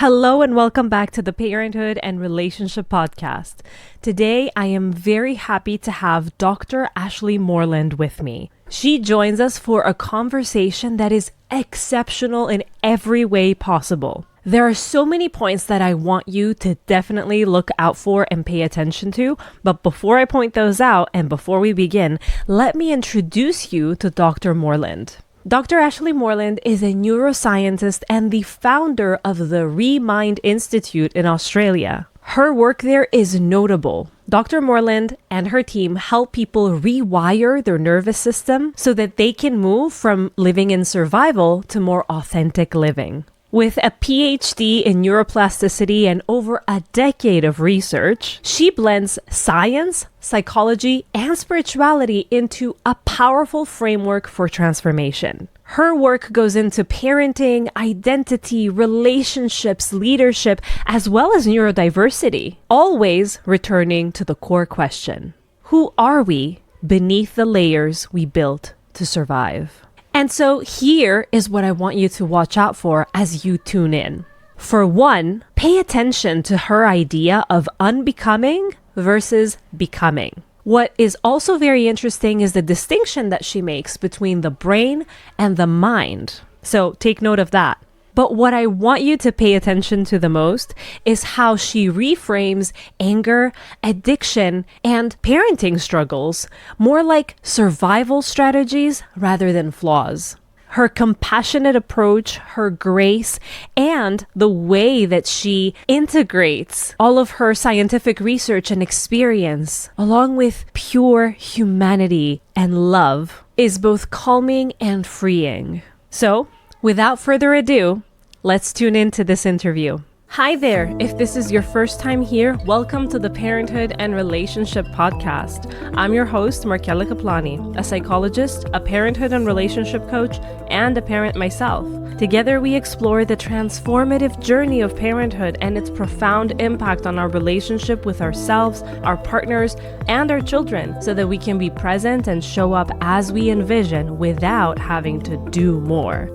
Hello and welcome back to the Parenthood and Relationship Podcast. Today, I am very happy to have Dr. Ashleigh Moreland with me. She joins us for a conversation that is exceptional in every way possible. There are so many points that I want you to definitely look out for and pay attention to, but before I point those out and before we begin, let me introduce you to Dr. Moreland. Dr. Ashleigh Moreland is a neuroscientist and the founder of the Remind Institute in Australia. Her work there is notable. Dr. Moreland and her team help people rewire their nervous system so that they can move from living in survival to more authentic living. With a PhD in neuroplasticity and over a decade of research, she blends science, psychology, and spirituality into a powerful framework for transformation. Her work goes into parenting, identity, relationships, leadership, as well as neurodiversity, always returning to the core question: who are we beneath the layers we built to survive? And so here is what I want you to watch out for as you tune in. For one, pay attention to her idea of unbecoming versus becoming. What is also very interesting is the distinction that she makes between the brain and the mind. So take note of that. But what I want you to pay attention to the most is how she reframes anger, addiction, and parenting struggles more like survival strategies rather than flaws. Her compassionate approach, her grace, and the way that she integrates all of her scientific research and experience, along with pure humanity and love, is both calming and freeing. So, without further ado, let's tune into this interview. Hi there. If this is your first time here, welcome to the Parenthood and Relationship Podcast. I'm your host, Markella Kaplani, a psychologist, a parenthood and relationship coach, and a parent myself. Together, we explore the transformative journey of parenthood and its profound impact on our relationship with ourselves, our partners, and our children, so that we can be present and show up as we envision without having to do more.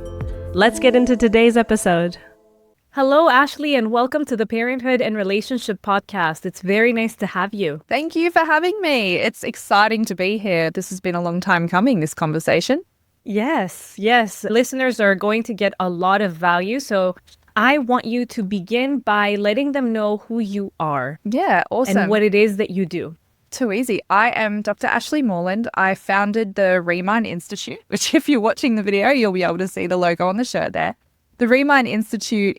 Let's get into today's episode. Hello, Ashleigh, and welcome to the Parenthood and Relationship Podcast. It's very nice to have you. Thank you for having me. It's exciting to be here. This has been a long time coming, this conversation. Yes. Listeners are going to get a lot of value, so I want you to begin by letting them know who you are. Yeah, awesome. And what it is that you do. Too easy. I am Dr. Ashleigh Moreland. I founded the Remind Institute, which if you're watching the video, you'll be able to see the logo on the shirt there. The Remind Institute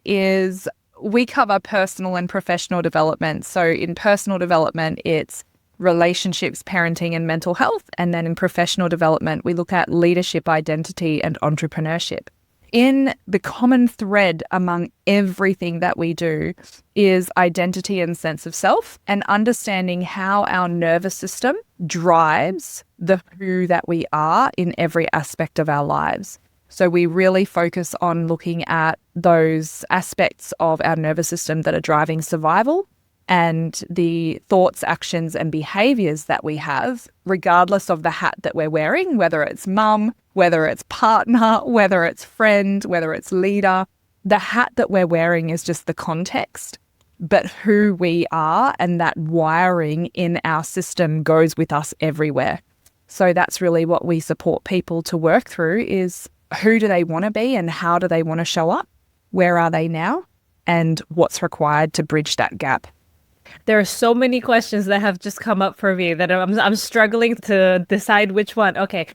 we cover personal and professional development. So in personal development, it's relationships, parenting, and mental health. And then in professional development, we look at leadership, identity, and entrepreneurship. In the common thread among everything that we do is identity and sense of self, and understanding how our nervous system drives the who that we are in every aspect of our lives. So we really focus on looking at those aspects of our nervous system that are driving survival and the thoughts, actions, and behaviors that we have, regardless of the hat that we're wearing, whether it's mum, whether it's partner, whether it's friend, whether it's leader. The hat that we're wearing is just the context, but who we are and that wiring in our system goes with us everywhere. So that's really what we support people to work through is who do they want to be and how do they want to show up? Where are they now? And what's required to bridge that gap? There are so many questions that have just come up for me that I'm struggling to decide which one. Okay.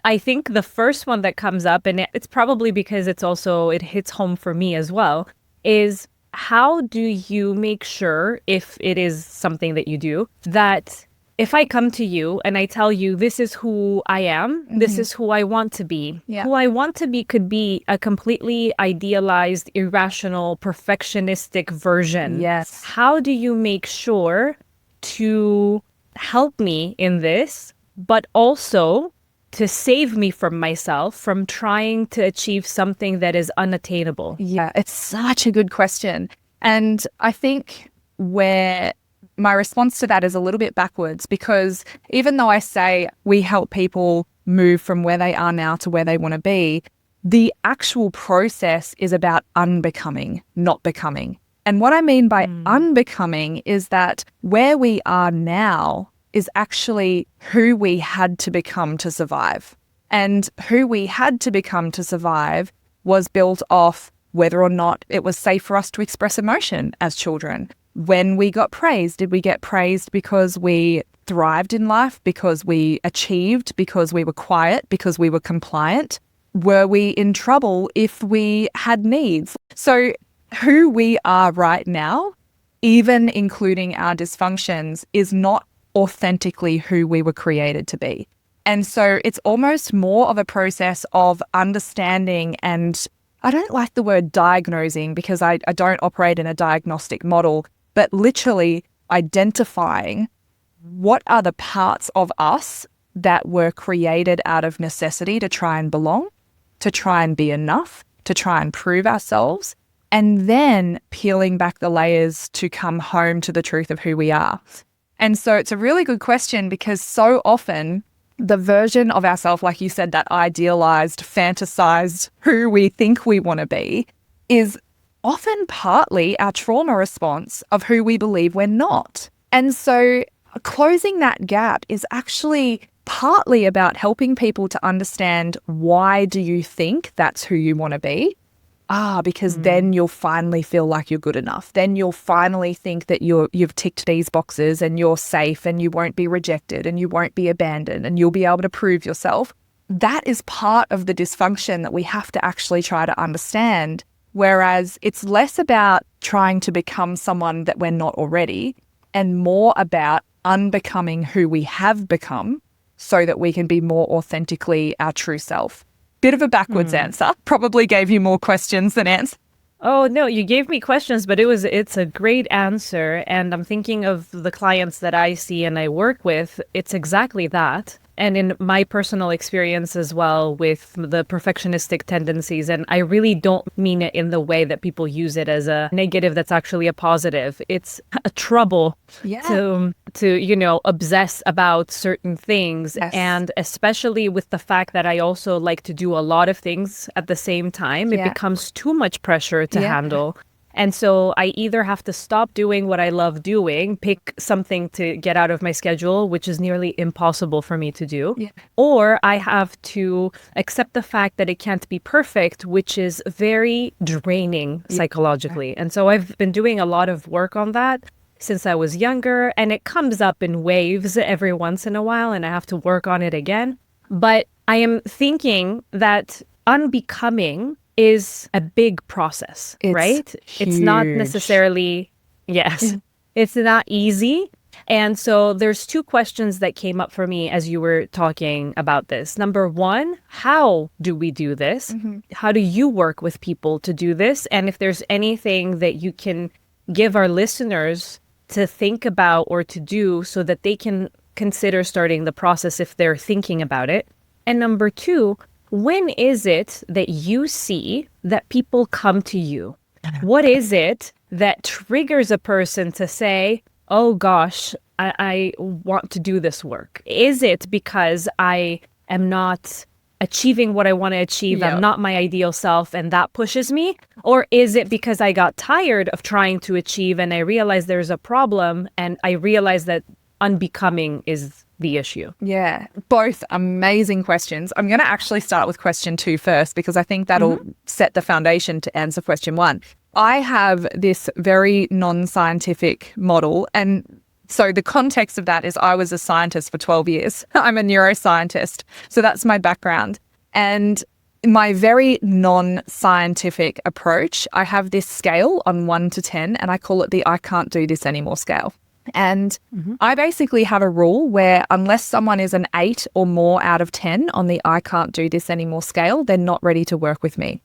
I think the first one that comes up, and it's probably because it hits home for me as well, is how do you make sure, if it is something that you do, that if I come to you and I tell you this is who I am, this is who I want to be. Yeah. Who I want to be could be a completely idealized, irrational, perfectionistic version. Yes. How do you make sure to help me in this, but also to save me from myself, from trying to achieve something that is unattainable? Yeah, it's such a good question. And I think my response to that is a little bit backwards, because even though I say we help people move from where they are now to where they want to be, The actual process is about unbecoming, not becoming. And what I mean by unbecoming is that where we are now is actually who we had to become to survive. And who we had to become to survive was built off whether or not it was safe for us to express emotion as children. When we got praised, did we get praised because we thrived in life, because we achieved, because we were quiet, because we were compliant? Were we in trouble if we had needs? So who we are right now, even including our dysfunctions, is not authentically who we were created to be. And so it's almost more of a process of understanding, and I don't like the word diagnosing because I don't operate in a diagnostic model, but literally identifying what are the parts of us that were created out of necessity to try and belong, to try and be enough, to try and prove ourselves, and then peeling back the layers to come home to the truth of who we are. And so it's a really good question because so often the version of ourselves, like you said, that idealized, fantasized who we think we want to be, is often partly our trauma response of who we believe we're not. And so closing that gap is actually partly about helping people to understand, why do you think that's who you want to be? Because then you'll finally feel like you're good enough. Then you'll finally think that you've ticked these boxes and you're safe and you won't be rejected and you won't be abandoned and you'll be able to prove yourself. That is part of the dysfunction that we have to actually try to understand. Whereas it's less about trying to become someone that we're not already and more about unbecoming who we have become so that we can be more authentically our true self. Bit of a backwards answer. Probably gave you more questions than answers. Oh, no, you gave me questions, but it's a great answer. And I'm thinking of the clients that I see and I work with. It's exactly that. And in my personal experience as well with the perfectionistic tendencies, and I really don't mean it in the way that people use it as a negative that's actually a positive. It's a trouble to obsess about certain things. Yes. And especially with the fact that I also like to do a lot of things at the same time, it becomes too much pressure to handle. And so I either have to stop doing what I love doing, pick something to get out of my schedule, which is nearly impossible for me to do, or I have to accept the fact that it can't be perfect, which is very draining psychologically. And so I've been doing a lot of work on that since I was younger, and it comes up in waves every once in a while, and I have to work on it again. But I am thinking that unbecoming is a big process, right? It's not necessarily, it's not easy. And so there's two questions that came up for me as you were talking about this. Number one, how do we do this? How do you work with people to do this? And if there's anything that you can give our listeners to think about or to do so that they can consider starting the process if they're thinking about it. And number two, when is it that you see that people come to you? What is it that triggers a person to say, oh gosh, I want to do this work? Is it because I am not achieving what I want to achieve? I'm not my ideal self and that pushes me? Or is it because I got tired of trying to achieve and I realized there's a problem and I realized that unbecoming is the issue? Yeah, both amazing questions. I'm going to actually start with question 2 first because I think that'll set the foundation to answer question 1. I have this very non-scientific model, and so the context of that is I was a scientist for 12 years. I'm a neuroscientist, so that's my background. And my very non-scientific approach, I have this scale on 1 to 10, and I call it the I can't do this anymore scale. And I basically have a rule where unless someone is an 8 or more out of 10 on the I can't do this anymore scale, they're not ready to work with me.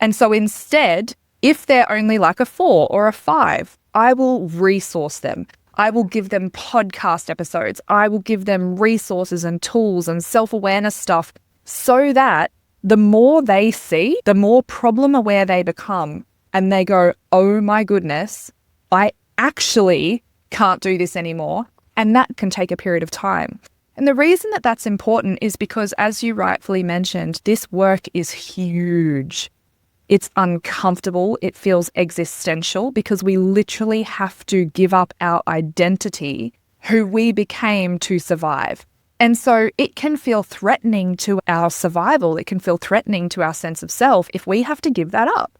And so instead, if they're only like a 4 or a 5, I will resource them. I will give them podcast episodes. I will give them resources and tools and self-awareness stuff so that the more they see, the more problem aware they become. And they go, oh my goodness, I actually can't do this anymore. And that can take a period of time. And the reason that that's important is because, as you rightfully mentioned, this work is huge. It's uncomfortable. It feels existential because we literally have to give up our identity, who we became to survive. And so it can feel threatening to our survival. It can feel threatening to our sense of self if we have to give that up.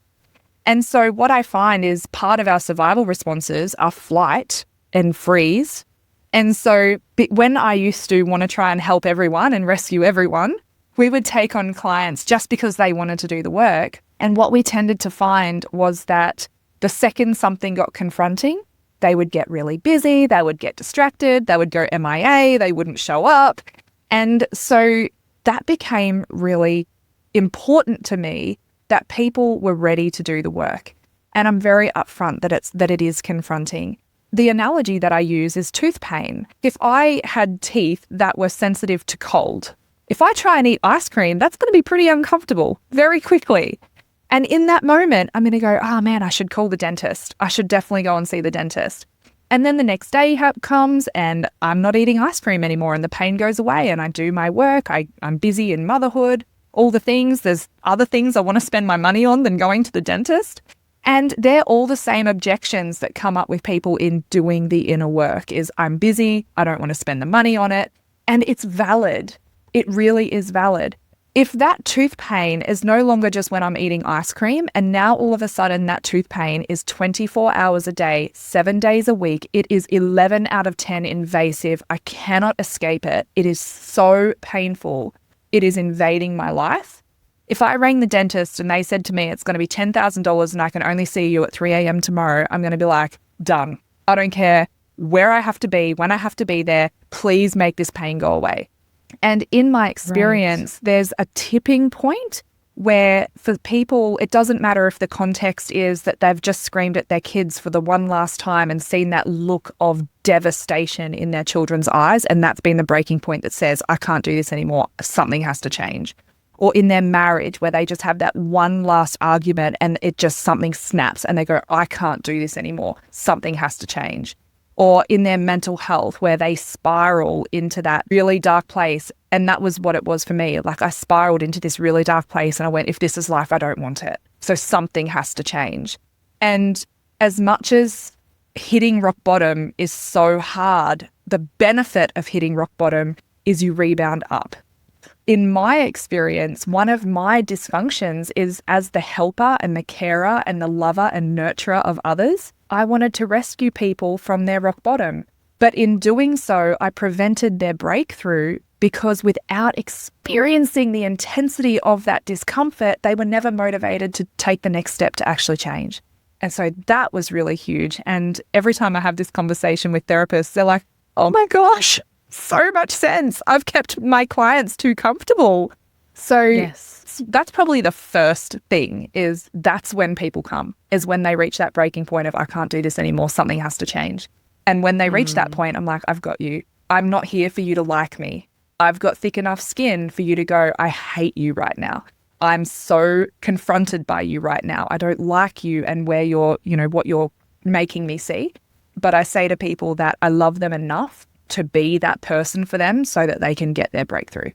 And so what I find is part of our survival responses are flight and freeze. And so when I used to want to try and help everyone and rescue everyone, we would take on clients just because they wanted to do the work. And what we tended to find was that the second something got confronting, they would get really busy, they would get distracted, they would go MIA, they wouldn't show up. And so that became really important to me, that people were ready to do the work. And I'm very upfront that it is confronting. The analogy that I use is tooth pain. If I had teeth that were sensitive to cold, if I try and eat ice cream, that's going to be pretty uncomfortable very quickly. And in that moment, I'm going to go, oh man, I should call the dentist. I should definitely go and see the dentist. And then the next day comes and I'm not eating ice cream anymore and the pain goes away and I do my work. I'm busy in motherhood, all the things. There's other things I want to spend my money on than going to the dentist. And they're all the same objections that come up with people in doing the inner work is I'm busy, I don't want to spend the money on it. And it's valid. It really is valid. If that tooth pain is no longer just when I'm eating ice cream, and now all of a sudden that tooth pain is 24 hours a day, 7 days a week, it is 11 out of 10 invasive. I cannot escape it. It is so painful. It is invading my life. If I rang the dentist and they said to me, it's going to be $10,000 and I can only see you at 3 a.m. tomorrow, I'm going to be like, done. I don't care where I have to be, when I have to be there. Please make this pain go away. And in my experience, there's a tipping point where for people, it doesn't matter if the context is that they've just screamed at their kids for the one last time and seen that look of devastation in their children's eyes. And that's been the breaking point that says, I can't do this anymore. Something has to change. Or in their marriage where they just have that one last argument and it just something snaps and they go, I can't do this anymore. Something has to change. Or in their mental health where they spiral into that really dark place. And that was what it was for me. Like I spiraled into this really dark place and I went, if this is life, I don't want it. So something has to change. And as much as hitting rock bottom is so hard, the benefit of hitting rock bottom is you rebound up. In my experience, one of my dysfunctions is as the helper and the carer and the lover and nurturer of others, I wanted to rescue people from their rock bottom. But in doing so, I prevented their breakthrough because without experiencing the intensity of that discomfort, they were never motivated to take the next step to actually change. And so that was really huge. And every time I have this conversation with therapists, they're like, oh my gosh, so much sense. I've kept my clients too comfortable. So yes, that's probably the first thing is that's when people come, is when they reach that breaking point of I can't do this anymore. Something has to change. And when they reach that point, I'm like, I've got you. I'm not here for you to like me. I've got thick enough skin for you to go, I hate you right now. I'm so confronted by you right now. I don't like you and where you're, what you're making me see. But I say to people that I love them enough to be that person for them so that they can get their breakthrough.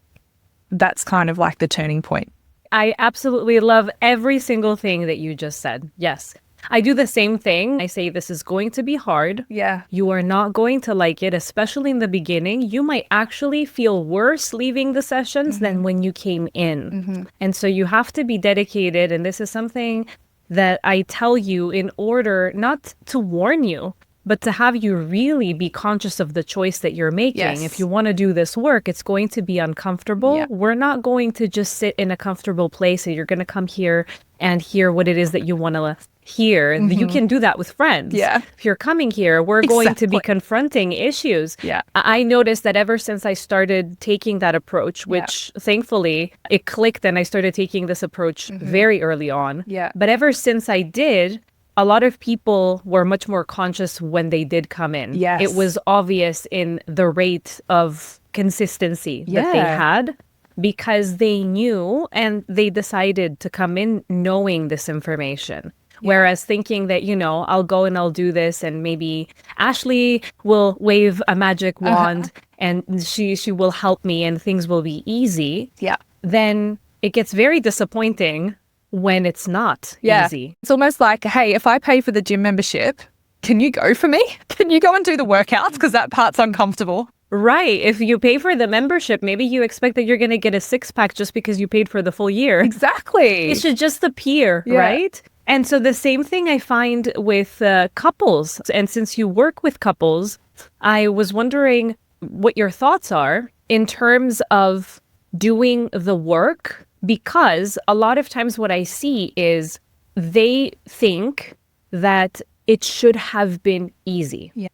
That's kind of like the turning point. I absolutely love every single thing that you just said. Yes. I do the same thing. I say this is going to be hard. Yeah. You are not going to like it, especially in the beginning. You might actually feel worse leaving the sessions than when you came in. And so you have to be dedicated. And this is something that I tell you in order not to warn you, but to have you really be conscious of the choice that you're making. Yes. If you want to do this work, it's going to be uncomfortable. Yeah. We're not going to just sit in a comfortable place and you're going to come here and hear what it is that you want to hear. You can do that with friends. Yeah. If you're coming here, we're going to be confronting issues. Yeah. I noticed that ever since I started taking that approach, which thankfully it clicked and I started taking this approach very early on. Yeah. But ever since I did, a lot of people were much more conscious when they did come in. Yes. It was obvious in the rate of consistency that they had because they knew and they decided to come in knowing this information. Whereas thinking that, I'll go and I'll do this and maybe Ashleigh will wave a magic wand and she will help me and things will be easy. Yeah. Then it gets very disappointing when it's not easy. It's almost like, hey, if I pay for the gym membership, can you go for me? Can you go and do the workouts? Because that part's uncomfortable. Right. If you pay for the membership, maybe you expect that you're going to get a six-pack just because you paid for the full year. Exactly. It should just appear, right? And so the same thing I find with couples. And since you work with couples, I was wondering what your thoughts are in terms of doing the work, because a lot of times what I see is they think that it should have been easy. Yeah.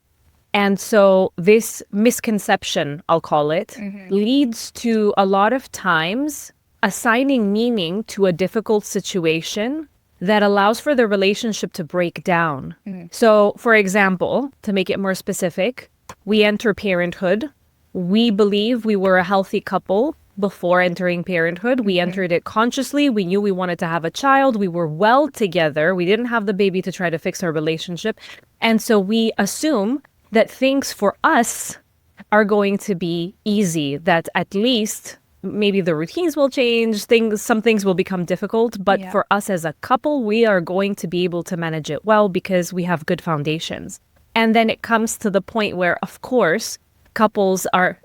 And so this misconception, I'll call it, leads to a lot of times assigning meaning to a difficult situation that allows for the relationship to break down. So, for example, to make it more specific, we enter parenthood. We believe we were a healthy couple before entering parenthood. We entered it consciously. We knew we wanted to have a child. We were well together. We didn't have the baby to try to fix our relationship. And so we assume that things for us are going to be easy, that at least maybe the routines will change, some things will become difficult, but for us as a couple, we are going to be able to manage it well because we have good foundations. And then it comes to the point where, of course, couples are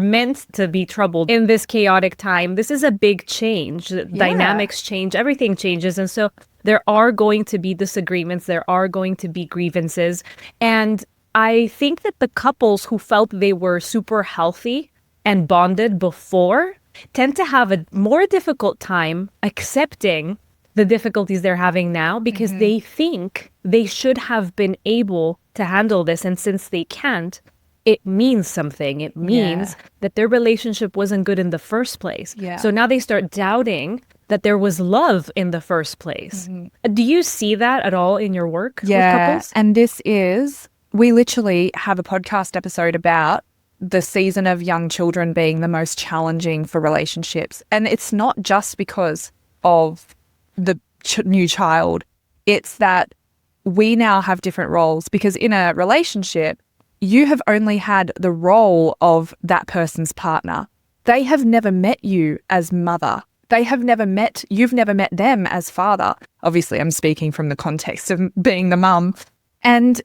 meant to be troubled in this chaotic time. This is a big change. Dynamics change, everything changes. And so there are going to be disagreements, there are going to be grievances. And I think that the couples who felt they were super healthy and bonded before tend to have a more difficult time accepting the difficulties they're having now because they think they should have been able to handle this. And since they can't, it means something. It means that their relationship wasn't good in the first place. Yeah. So now they start doubting that there was love in the first place. Do you see that at all in your work with couples? And we literally have a podcast episode about the season of young children being the most challenging for relationships. And it's not just because of the new child. It's that we now have different roles, because in a relationship, you have only had the role of that person's partner. They have never met you as mother. You've never met them as father. Obviously, I'm speaking from the context of being the mum. And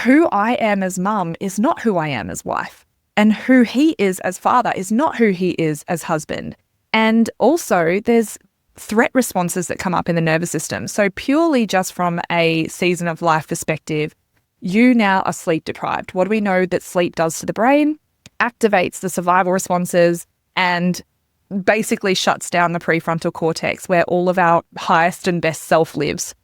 who I am as mum is not who I am as wife. And who he is as father is not who he is as husband. And also, there's threat responses that come up in the nervous system. So purely just from a season of life perspective, you now are sleep deprived. What do we know that sleep does to the brain? Activates the survival responses and basically shuts down the prefrontal cortex, where all of our highest and best self lives,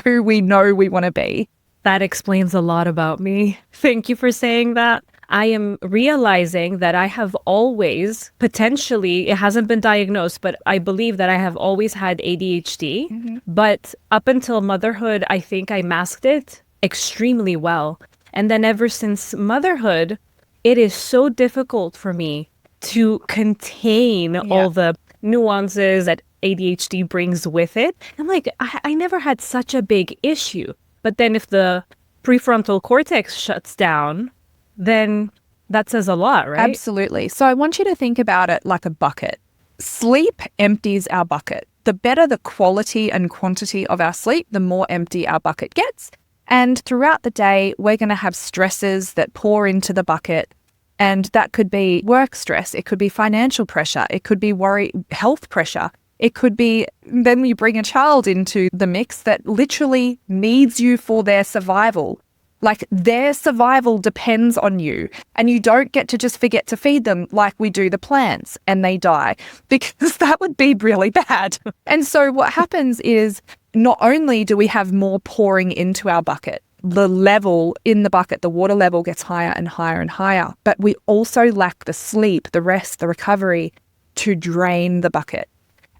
who we know we want to be. That explains a lot about me. Thank you for saying that. I am realizing that I have always, potentially, it hasn't been diagnosed, but I believe that I have always had ADHD. But up until motherhood, I think I masked it extremely well. And then ever since motherhood, it is so difficult for me to contain all the nuances that ADHD brings with it. I'm like, I never had such a big issue. But then if the prefrontal cortex shuts down, then that says a lot, right? Absolutely. So I want you to think about it like a bucket. Sleep empties our bucket. The better the quality and quantity of our sleep, the more empty our bucket gets. And throughout the day, we're going to have stresses that pour into the bucket. And that could be work stress. It could be financial pressure. It could be worry, health pressure. It could be then you bring a child into the mix that literally needs you for their survival. Like their survival depends on you, and you don't get to just forget to feed them like we do the plants and they die, because that would be really bad. And so what happens is not only do we have more pouring into our bucket, the level in the bucket, the water level gets higher and higher and higher, but we also lack the sleep, the rest, the recovery to drain the bucket.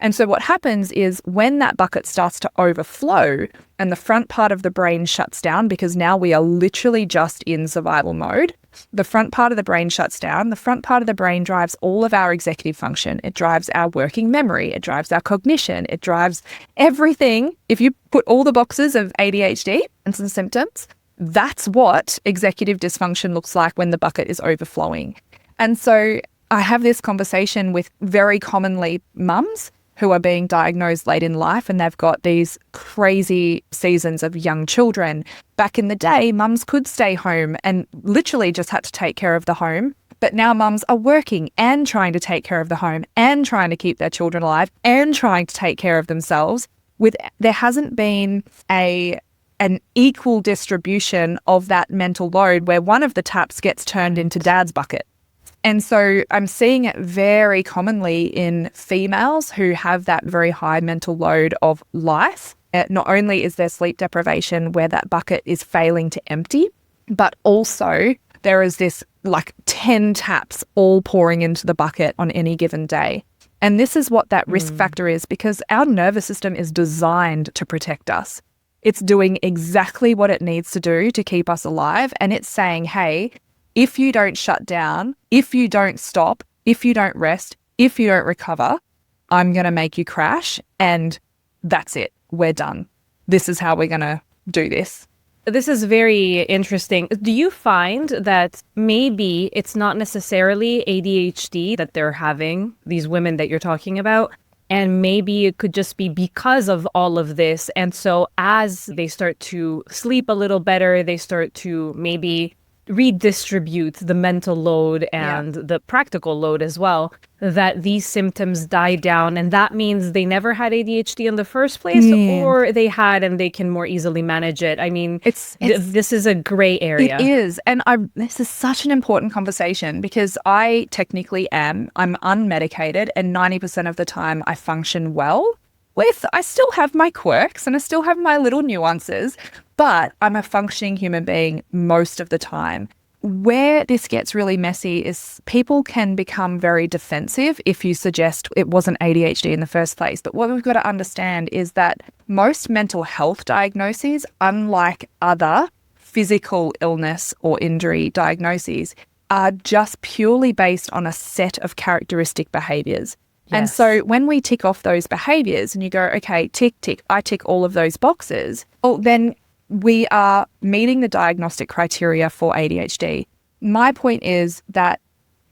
And so what happens is when that bucket starts to overflow and the front part of the brain shuts down, because now we are literally just in survival mode, the front part of the brain shuts down. The front part of the brain drives all of our executive function. It drives our working memory. It drives our cognition. It drives everything. If you put all the boxes of ADHD and some symptoms, that's what executive dysfunction looks like when the bucket is overflowing. And so I have this conversation with very commonly mums who are being diagnosed late in life, and they've got these crazy seasons of young children. Back in the day, mums could stay home and literally just had to take care of the home. But now mums are working and trying to take care of the home and trying to keep their children alive and trying to take care of themselves. There hasn't been an equal distribution of that mental load where one of the taps gets turned into dad's bucket. And so I'm seeing it very commonly in females who have that very high mental load of life. Not only is there sleep deprivation where that bucket is failing to empty, but also there is this like 10 taps all pouring into the bucket on any given day. And this is what that risk factor is, because our nervous system is designed to protect us. It's doing exactly what it needs to do to keep us alive. And it's saying, hey, if you don't shut down, if you don't stop, if you don't rest, if you don't recover, I'm going to make you crash. And that's it. We're done. This is how we're going to do this. This is very interesting. Do you find that maybe it's not necessarily ADHD that they're having, these women that you're talking about, and maybe it could just be because of all of this? And so as they start to sleep a little better, they start to maybe redistribute the mental load and the practical load as well, that these symptoms die down. And that means they never had ADHD in the first place, or they had and they can more easily manage it. I mean, this is a gray area. It is. And this is such an important conversation because I'm unmedicated, and 90% of the time I function well. I still have my quirks and I still have my little nuances, but I'm a functioning human being most of the time. Where this gets really messy is people can become very defensive if you suggest it wasn't ADHD in the first place. But what we've got to understand is that most mental health diagnoses, unlike other physical illness or injury diagnoses, are just purely based on a set of characteristic behaviors. Yes. And so when we tick off those behaviors and you go, okay, tick, tick, I tick all of those boxes, well, then we are meeting the diagnostic criteria for ADHD. My point is that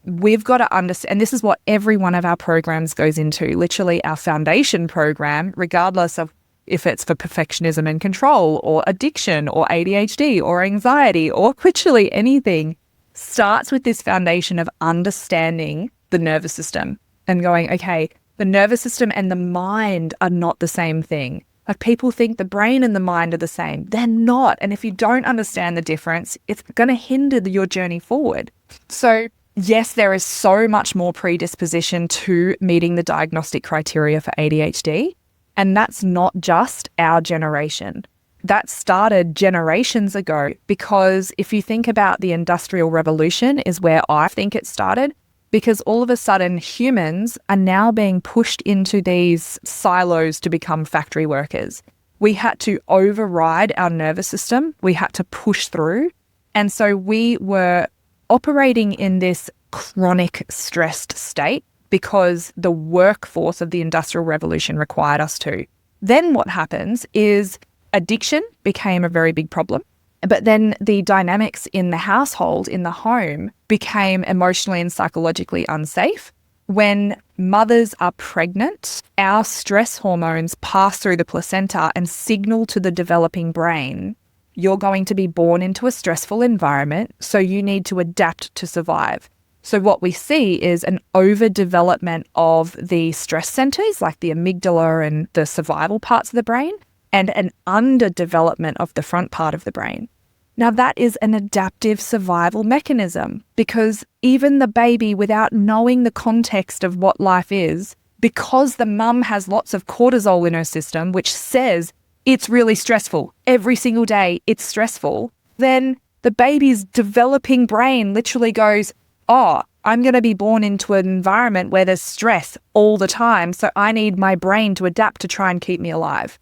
we've got to understand, and this is what every one of our programs goes into, literally our foundation program, regardless of if it's for perfectionism and control or addiction or ADHD or anxiety or literally anything, starts with this foundation of understanding the nervous system. And going, okay, the nervous system and the mind are not the same thing. Like people think the brain and the mind are the same. They're not. And if you don't understand the difference, it's going to hinder your journey forward. So yes, there is so much more predisposition to meeting the diagnostic criteria for ADHD. And that's not just our generation. That started generations ago, because if you think about the Industrial Revolution is where I think it started. Because all of a sudden humans are now being pushed into these silos to become factory workers. We had to override our nervous system. We had to push through. And so we were operating in this chronic stressed state because the workforce of the Industrial Revolution required us to. Then what happens is addiction became a very big problem. But then the dynamics in the household, in the home, became emotionally and psychologically unsafe. When mothers are pregnant, our stress hormones pass through the placenta and signal to the developing brain, you're going to be born into a stressful environment, so you need to adapt to survive. So what we see is an overdevelopment of the stress centers, like the amygdala and the survival parts of the brain, and an underdevelopment of the front part of the brain. Now, that is an adaptive survival mechanism, because even the baby, without knowing the context of what life is, because the mum has lots of cortisol in her system, which says it's really stressful, every single day it's stressful, then the baby's developing brain literally goes, oh, I'm going to be born into an environment where there's stress all the time. So I need my brain to adapt to try and keep me alive.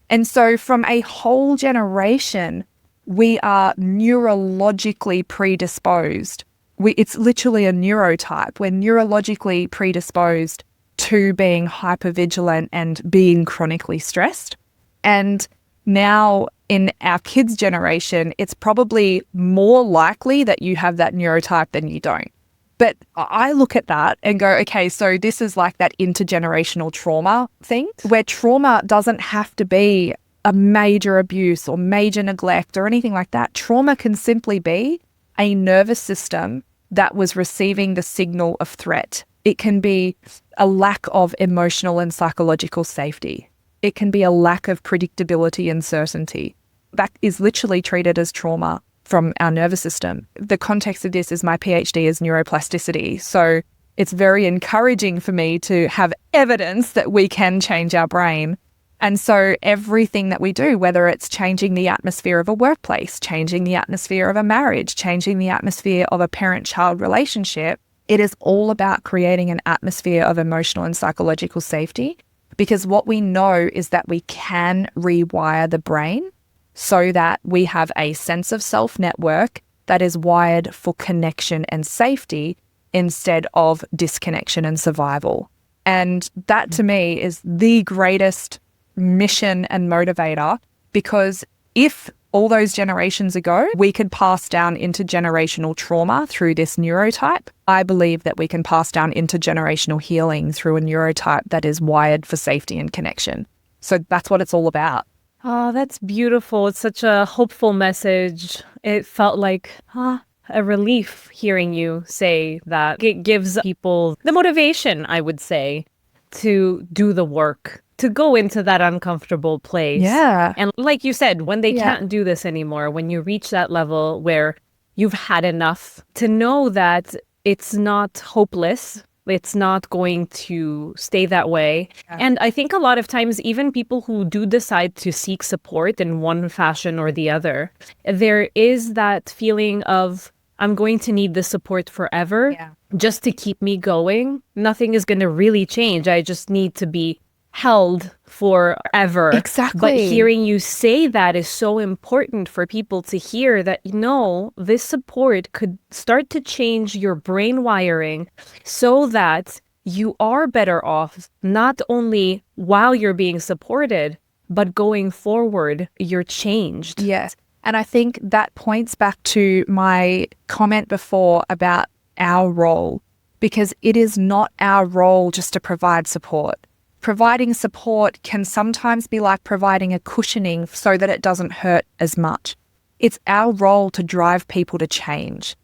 And so from a whole generation, we are neurologically predisposed. It's literally a neurotype. We're neurologically predisposed to being hypervigilant and being chronically stressed. And now in our kids' generation, it's probably more likely that you have that neurotype than you don't. But I look at that and go, okay, so this is like that intergenerational trauma thing, where trauma doesn't have to be a major abuse or major neglect or anything like that. Trauma can simply be a nervous system that was receiving the signal of threat. It can be a lack of emotional and psychological safety. It can be a lack of predictability and certainty. That is literally treated as trauma from our nervous system. The context of this is my PhD is neuroplasticity. So it's very encouraging for me to have evidence that we can change our brain. And so everything that we do, whether it's changing the atmosphere of a workplace, changing the atmosphere of a marriage, changing the atmosphere of a parent-child relationship, it is all about creating an atmosphere of emotional and psychological safety. Because what we know is that we can rewire the brain so that we have a sense of self network that is wired for connection and safety instead of disconnection and survival. And that to me is the greatest mission and motivator, because if all those generations ago we could pass down intergenerational trauma through this neurotype, I believe that we can pass down intergenerational healing through a neurotype that is wired for safety and connection. So that's what it's all about. Oh, that's beautiful. It's such a hopeful message. It felt like a relief hearing you say that. It gives people the motivation, I would say, to do the work, to go into that uncomfortable place. Yeah. And like you said, when they can't do this anymore, when you reach that level where you've had enough, to know that it's not hopeless. It's not going to stay that way. Yeah. And I think a lot of times, even people who do decide to seek support in one fashion or the other, there is that feeling of, I'm going to need the support forever just to keep me going. Nothing is going to really change. I just need to be held forever. Exactly. But hearing you say that is so important for people to hear, that, this support could start to change your brain wiring so that you are better off, not only while you're being supported, but going forward, you're changed. Yes. And I think that points back to my comment before about our role, because it is not our role just to provide support. Providing support can sometimes be like providing a cushioning so that it doesn't hurt as much. It's our role to drive people to change.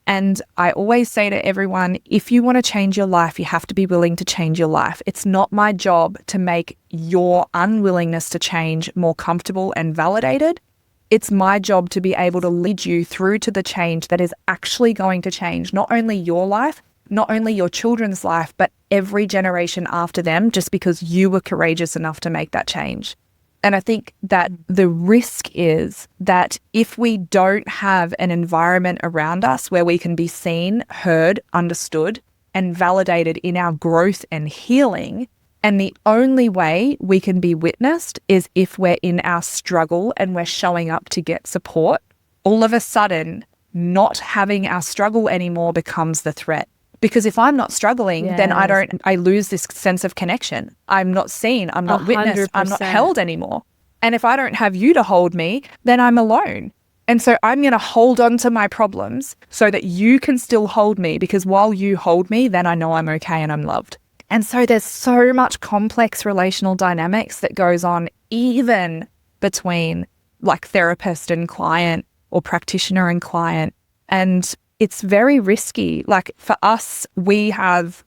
And I always say to everyone, if you want to change your life, you have to be willing to change your life. It's not my job to make your unwillingness to change more comfortable and validated. It's my job to be able to lead you through to the change that is actually going to change not only your life, not only your children's life, but every generation after them, just because you were courageous enough to make that change. And I think that the risk is that if we don't have an environment around us where we can be seen, heard, understood, and validated in our growth and healing, and the only way we can be witnessed is if we're in our struggle and we're showing up to get support, all of a sudden, not having our struggle anymore becomes the threat. Because if I'm not struggling, then I lose this sense of connection. I'm not seen, I'm not 100%. Witnessed, I'm not held anymore. And if I don't have you to hold me, then I'm alone. And so I'm going to hold on to my problems so that you can still hold me, because while you hold me, then I know I'm okay and I'm loved. And so there's so much complex relational dynamics that goes on even between like therapist and client or practitioner and client. And it's very risky. Like for us, we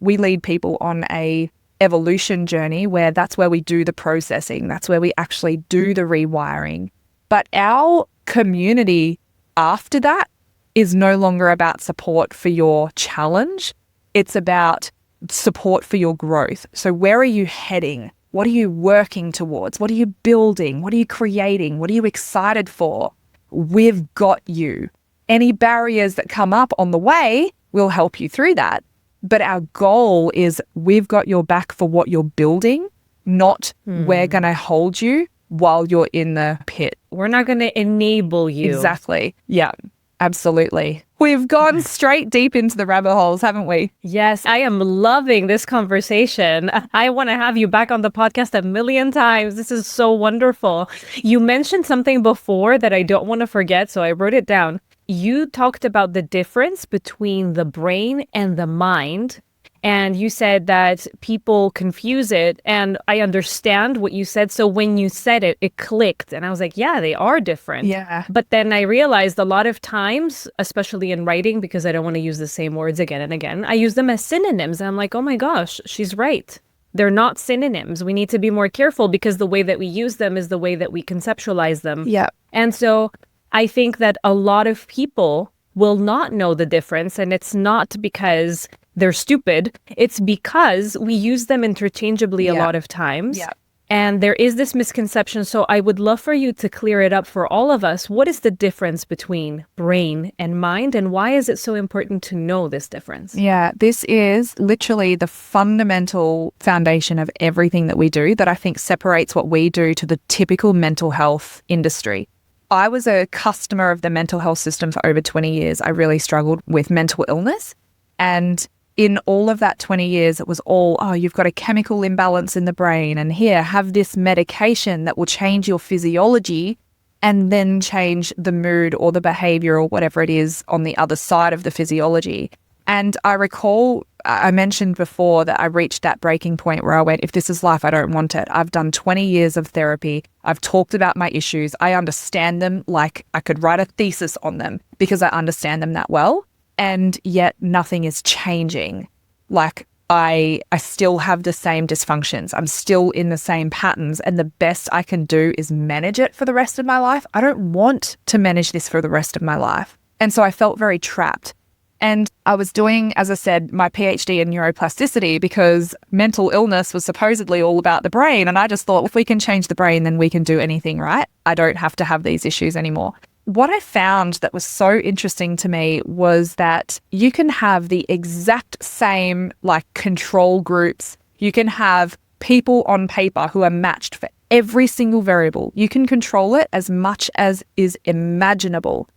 lead people on a evolution journey where that's where we do the processing. That's where we actually do the rewiring. But our community after that is no longer about support for your challenge. It's about support for your growth. So where are you heading? What are you working towards? What are you building? What are you creating? What are you excited for? We've got you. Any barriers that come up on the way, We'll help you through that. But our goal is we've got your back for what you're building, not we're going to hold you while you're in the pit. We're not going to enable you. Exactly. Yeah, absolutely. We've gone straight deep into the rabbit holes, haven't we? Yes, I am loving this conversation. I want to have you back on the podcast a million times. This is so wonderful. You mentioned something before that I don't want to forget, so I wrote it down. You talked about the difference between the brain and the mind. And you said that people confuse it. And I understand what you said. So when you said it, it clicked. And I was like, yeah, they are different. Yeah. But then I realized a lot of times, especially in writing, because I don't want to use the same words again and again, I use them as synonyms. And I'm like, oh my gosh, she's right. They're not synonyms. We need to be more careful because the way that we use them is the way that we conceptualize them. Yeah. And so I think that a lot of people will not know the difference. And it's not because they're stupid. It's because we use them interchangeably a lot of times. Yeah. And there is this misconception. So I would love for you to clear it up for all of us. What is the difference between brain and mind? And why is it so important to know this difference? Yeah, this is literally the fundamental foundation of everything that we do that I think separates what we do to the typical mental health industry. I was a customer of the mental health system for over 20 years. I really struggled with mental illness. And in all of that 20 years, it was all, oh, you've got a chemical imbalance in the brain, and here, have this medication that will change your physiology and then change the mood or the behavior or whatever it is on the other side of the physiology. And I recall I mentioned before that I reached that breaking point where I went, if this is life, I don't want it. I've done 20 years of therapy. I've talked about my issues. I understand them like I could write a thesis on them because I understand them that well. And yet nothing is changing. Like I still have the same dysfunctions. I'm still in the same patterns. And the best I can do is manage it for the rest of my life. I don't want to manage this for the rest of my life. And so I felt very trapped. And I was doing, as I said, my PhD in neuroplasticity because mental illness was supposedly all about the brain. And I just thought, if we can change the brain, then we can do anything, right? I don't have to have these issues anymore. What I found that was so interesting to me was that you can have the exact same like control groups. You can have people on paper who are matched for every single variable. You can control it as much as is imaginable.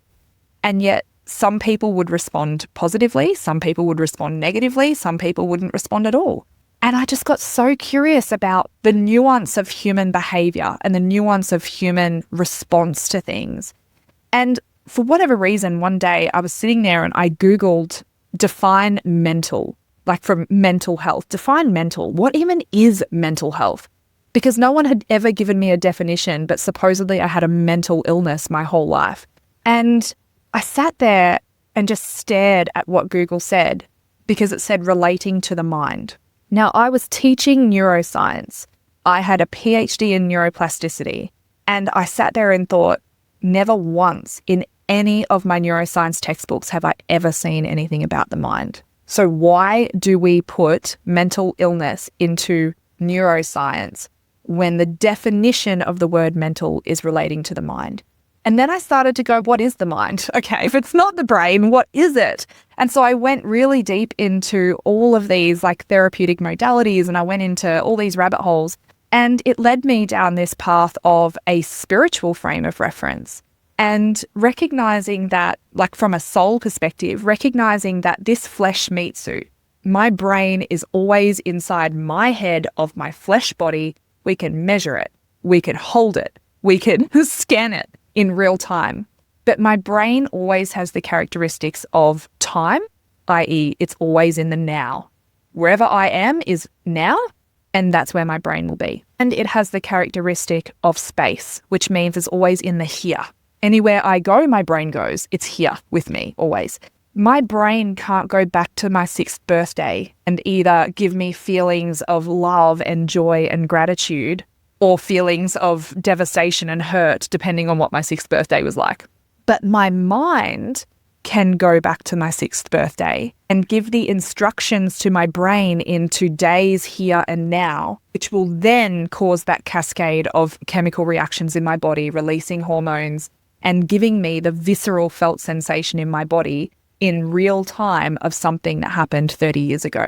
And yet some people would respond positively, some people would respond negatively, some people wouldn't respond at all. And I just got so curious about the nuance of human behavior and the nuance of human response to things. And for whatever reason, one day I was sitting there and I Googled define mental, like from mental health, define mental. What even is mental health? Because no one had ever given me a definition, but supposedly I had a mental illness my whole life. And I sat there and just stared at what Google said because it said relating to the mind. Now, I was teaching neuroscience. I had a PhD in neuroplasticity. And I sat there and thought, never once in any of my neuroscience textbooks have I ever seen anything about the mind. So why do we put mental illness into neuroscience when the definition of the word mental is relating to the mind? And then I started to go, what is the mind? Okay, if it's not the brain, what is it? And so I went really deep into all of these like therapeutic modalities and I went into all these rabbit holes. And it led me down this path of a spiritual frame of reference and recognizing that, like from a soul perspective, recognizing that this flesh meat suit, my brain is always inside my head of my flesh body. We can measure it. We can hold it. We can scan it in real time. But my brain always has the characteristics of time, i.e. it's always in the now. Wherever I am is now. And that's where my brain will be. And it has the characteristic of space, which means it's always in the here. Anywhere I go, my brain goes. It's here with me, always. My brain can't go back to my 6th birthday and either give me feelings of love and joy and gratitude or feelings of devastation and hurt, depending on what my 6th birthday was like. But my mind can go back to my 6th birthday and give the instructions to my brain in today's here and now, which will then cause that cascade of chemical reactions in my body, releasing hormones and giving me the visceral felt sensation in my body in real time of something that happened 30 years ago.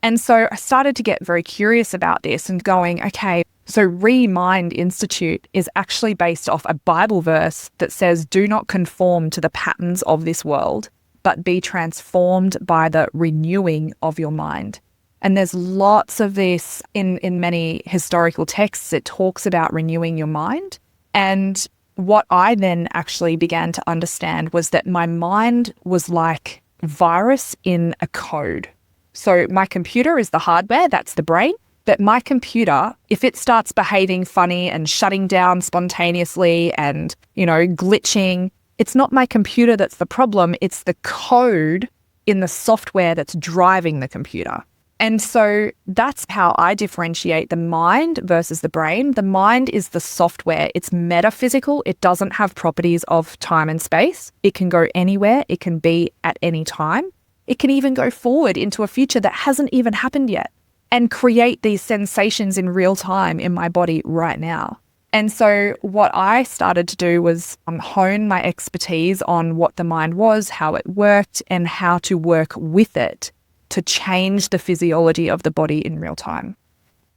And so I started to get very curious about this and going, okay, so Remind Institute is actually based off a Bible verse that says, do not conform to the patterns of this world, but be transformed by the renewing of your mind. And there's lots of this in many historical texts. It talks about renewing your mind. And what I then actually began to understand was that my mind was like virus in a code. So my computer is the hardware, that's the brain. But my computer, if it starts behaving funny and shutting down spontaneously and, glitching, it's not my computer that's the problem. It's the code in the software that's driving the computer. And so that's how I differentiate the mind versus the brain. The mind is the software. It's metaphysical. It doesn't have properties of time and space. It can go anywhere. It can be at any time. It can even go forward into a future that hasn't even happened yet and create these sensations in real time in my body right now. And so what I started to do was hone my expertise on what the mind was, how it worked, and how to work with it to change the physiology of the body in real time.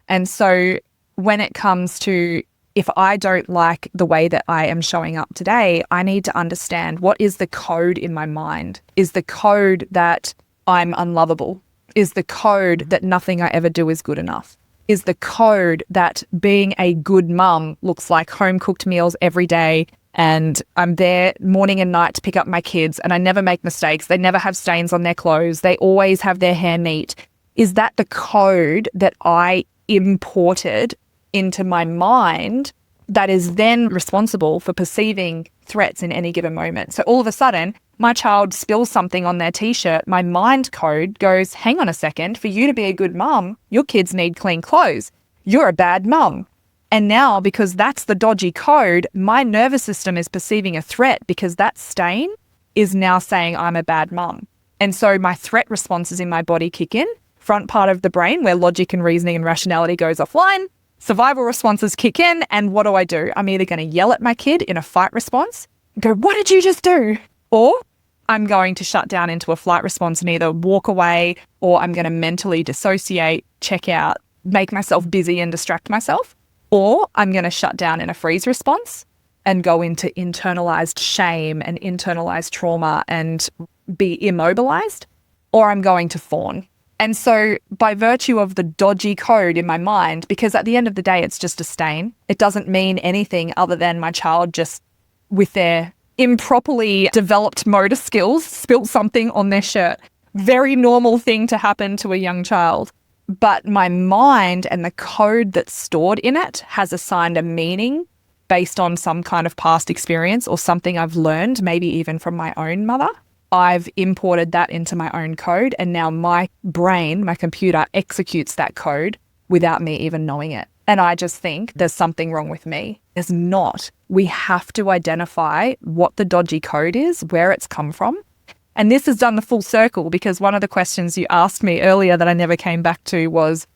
And so when it comes to, if I don't like the way that I am showing up today, I need to understand, what is the code in my mind? Is the code that I'm unlovable? Is the code that nothing I ever do is good enough? Is the code that being a good mum looks like home-cooked meals every day and I'm there morning and night to pick up my kids and I never make mistakes, they never have stains on their clothes, they always have their hair neat? Is that the code that I imported into my mind that is then responsible for perceiving threats in any given moment? So all of a sudden, my child spills something on their t-shirt, my mind code goes, hang on a second, for you to be a good mum, your kids need clean clothes. You're a bad mum. And now, because that's the dodgy code, my nervous system is perceiving a threat because that stain is now saying I'm a bad mum. And so my threat responses in my body kick in, front part of the brain where logic and reasoning and rationality goes offline, survival responses kick in, and what do? I'm either going to yell at my kid in a fight response, go, what did you just do? Or I'm going to shut down into a flight response and either walk away, or I'm going to mentally dissociate, check out, make myself busy and distract myself. Or I'm going to shut down in a freeze response and go into internalized shame and internalized trauma and be immobilized. Or I'm going to fawn. And so by virtue of the dodgy code in my mind, because at the end of the day, it's just a stain, it doesn't mean anything other than my child just with their improperly developed motor skills spilt something on their shirt. Very normal thing to happen to a young child. But my mind and the code that's stored in it has assigned a meaning based on some kind of past experience or something I've learned, maybe even from my own mother. I've imported that into my own code, and now my brain, my computer, executes that code without me even knowing it. And I just think there's something wrong with me. There's not. We have to identify what the dodgy code is, where it's come from. And this has done the full circle, because one of the questions you asked me earlier that I never came back to was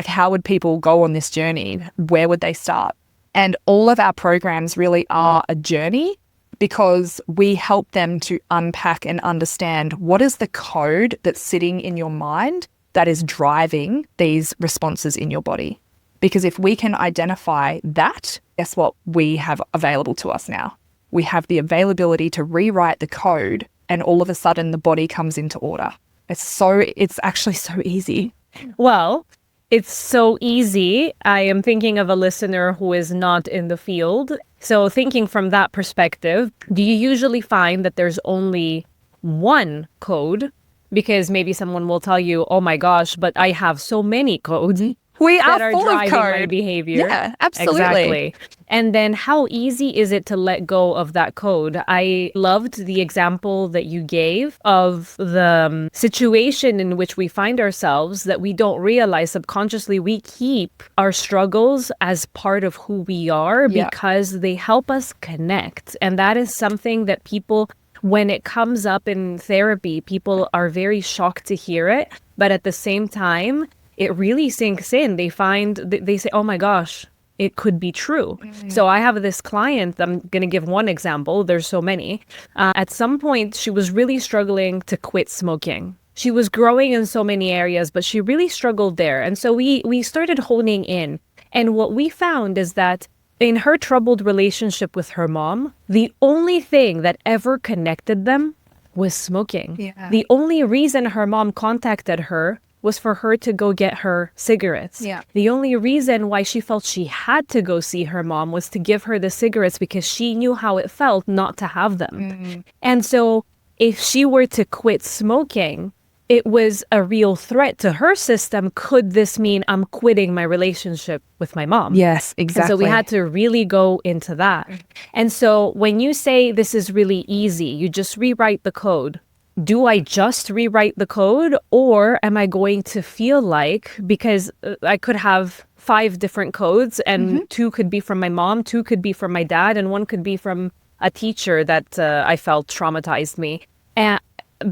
how would people go on this journey? Where would they start? And all of our programs really are a journey, because we help them to unpack and understand what is the code that's sitting in your mind that is driving these responses in your body. Because if we can identify that, guess what we have available to us now? We have the availability to rewrite the code, and all of a sudden the body comes into order. It's actually so easy. Well, it's so easy. I am thinking of a listener who is not in the field. So thinking from that perspective, do you usually find that there's only one code? Because maybe someone will tell you, oh my gosh, but I have so many codes. We that are full full of driving code. my behavior. Yeah, absolutely. Exactly. And then how easy is it to let go of that code? I loved the example that you gave of the situation in which we find ourselves, that we don't realize subconsciously we keep our struggles as part of who we are because they help us connect. And that is something that people, when it comes up in therapy, people are very shocked to hear it. But at the same time, it really sinks in. They say, oh my gosh, it could be true. So I have this client, I'm going to give one example. There's so many. At some point, she was really struggling to quit smoking. She was growing in so many areas, but she really struggled there. And so we started honing in. And what we found is that in her troubled relationship with her mom, the only thing that ever connected them was smoking. Yeah. The only reason her mom contacted her was for her to go get her cigarettes. Yeah. The only reason why she felt she had to go see her mom was to give her the cigarettes because she knew how it felt not to have them. And so if she were to quit smoking, it was a real threat to her system. Could this mean I'm quitting my relationship with my mom? Yes, exactly. And so we had to really go into that. And so when you say this is really easy, you just rewrite the code. Do I just rewrite the code, or am I going to feel like, because I could have 5 different codes and 2 could be from my mom, 2 could be from my dad, and 1 could be from a teacher that I felt traumatized me. And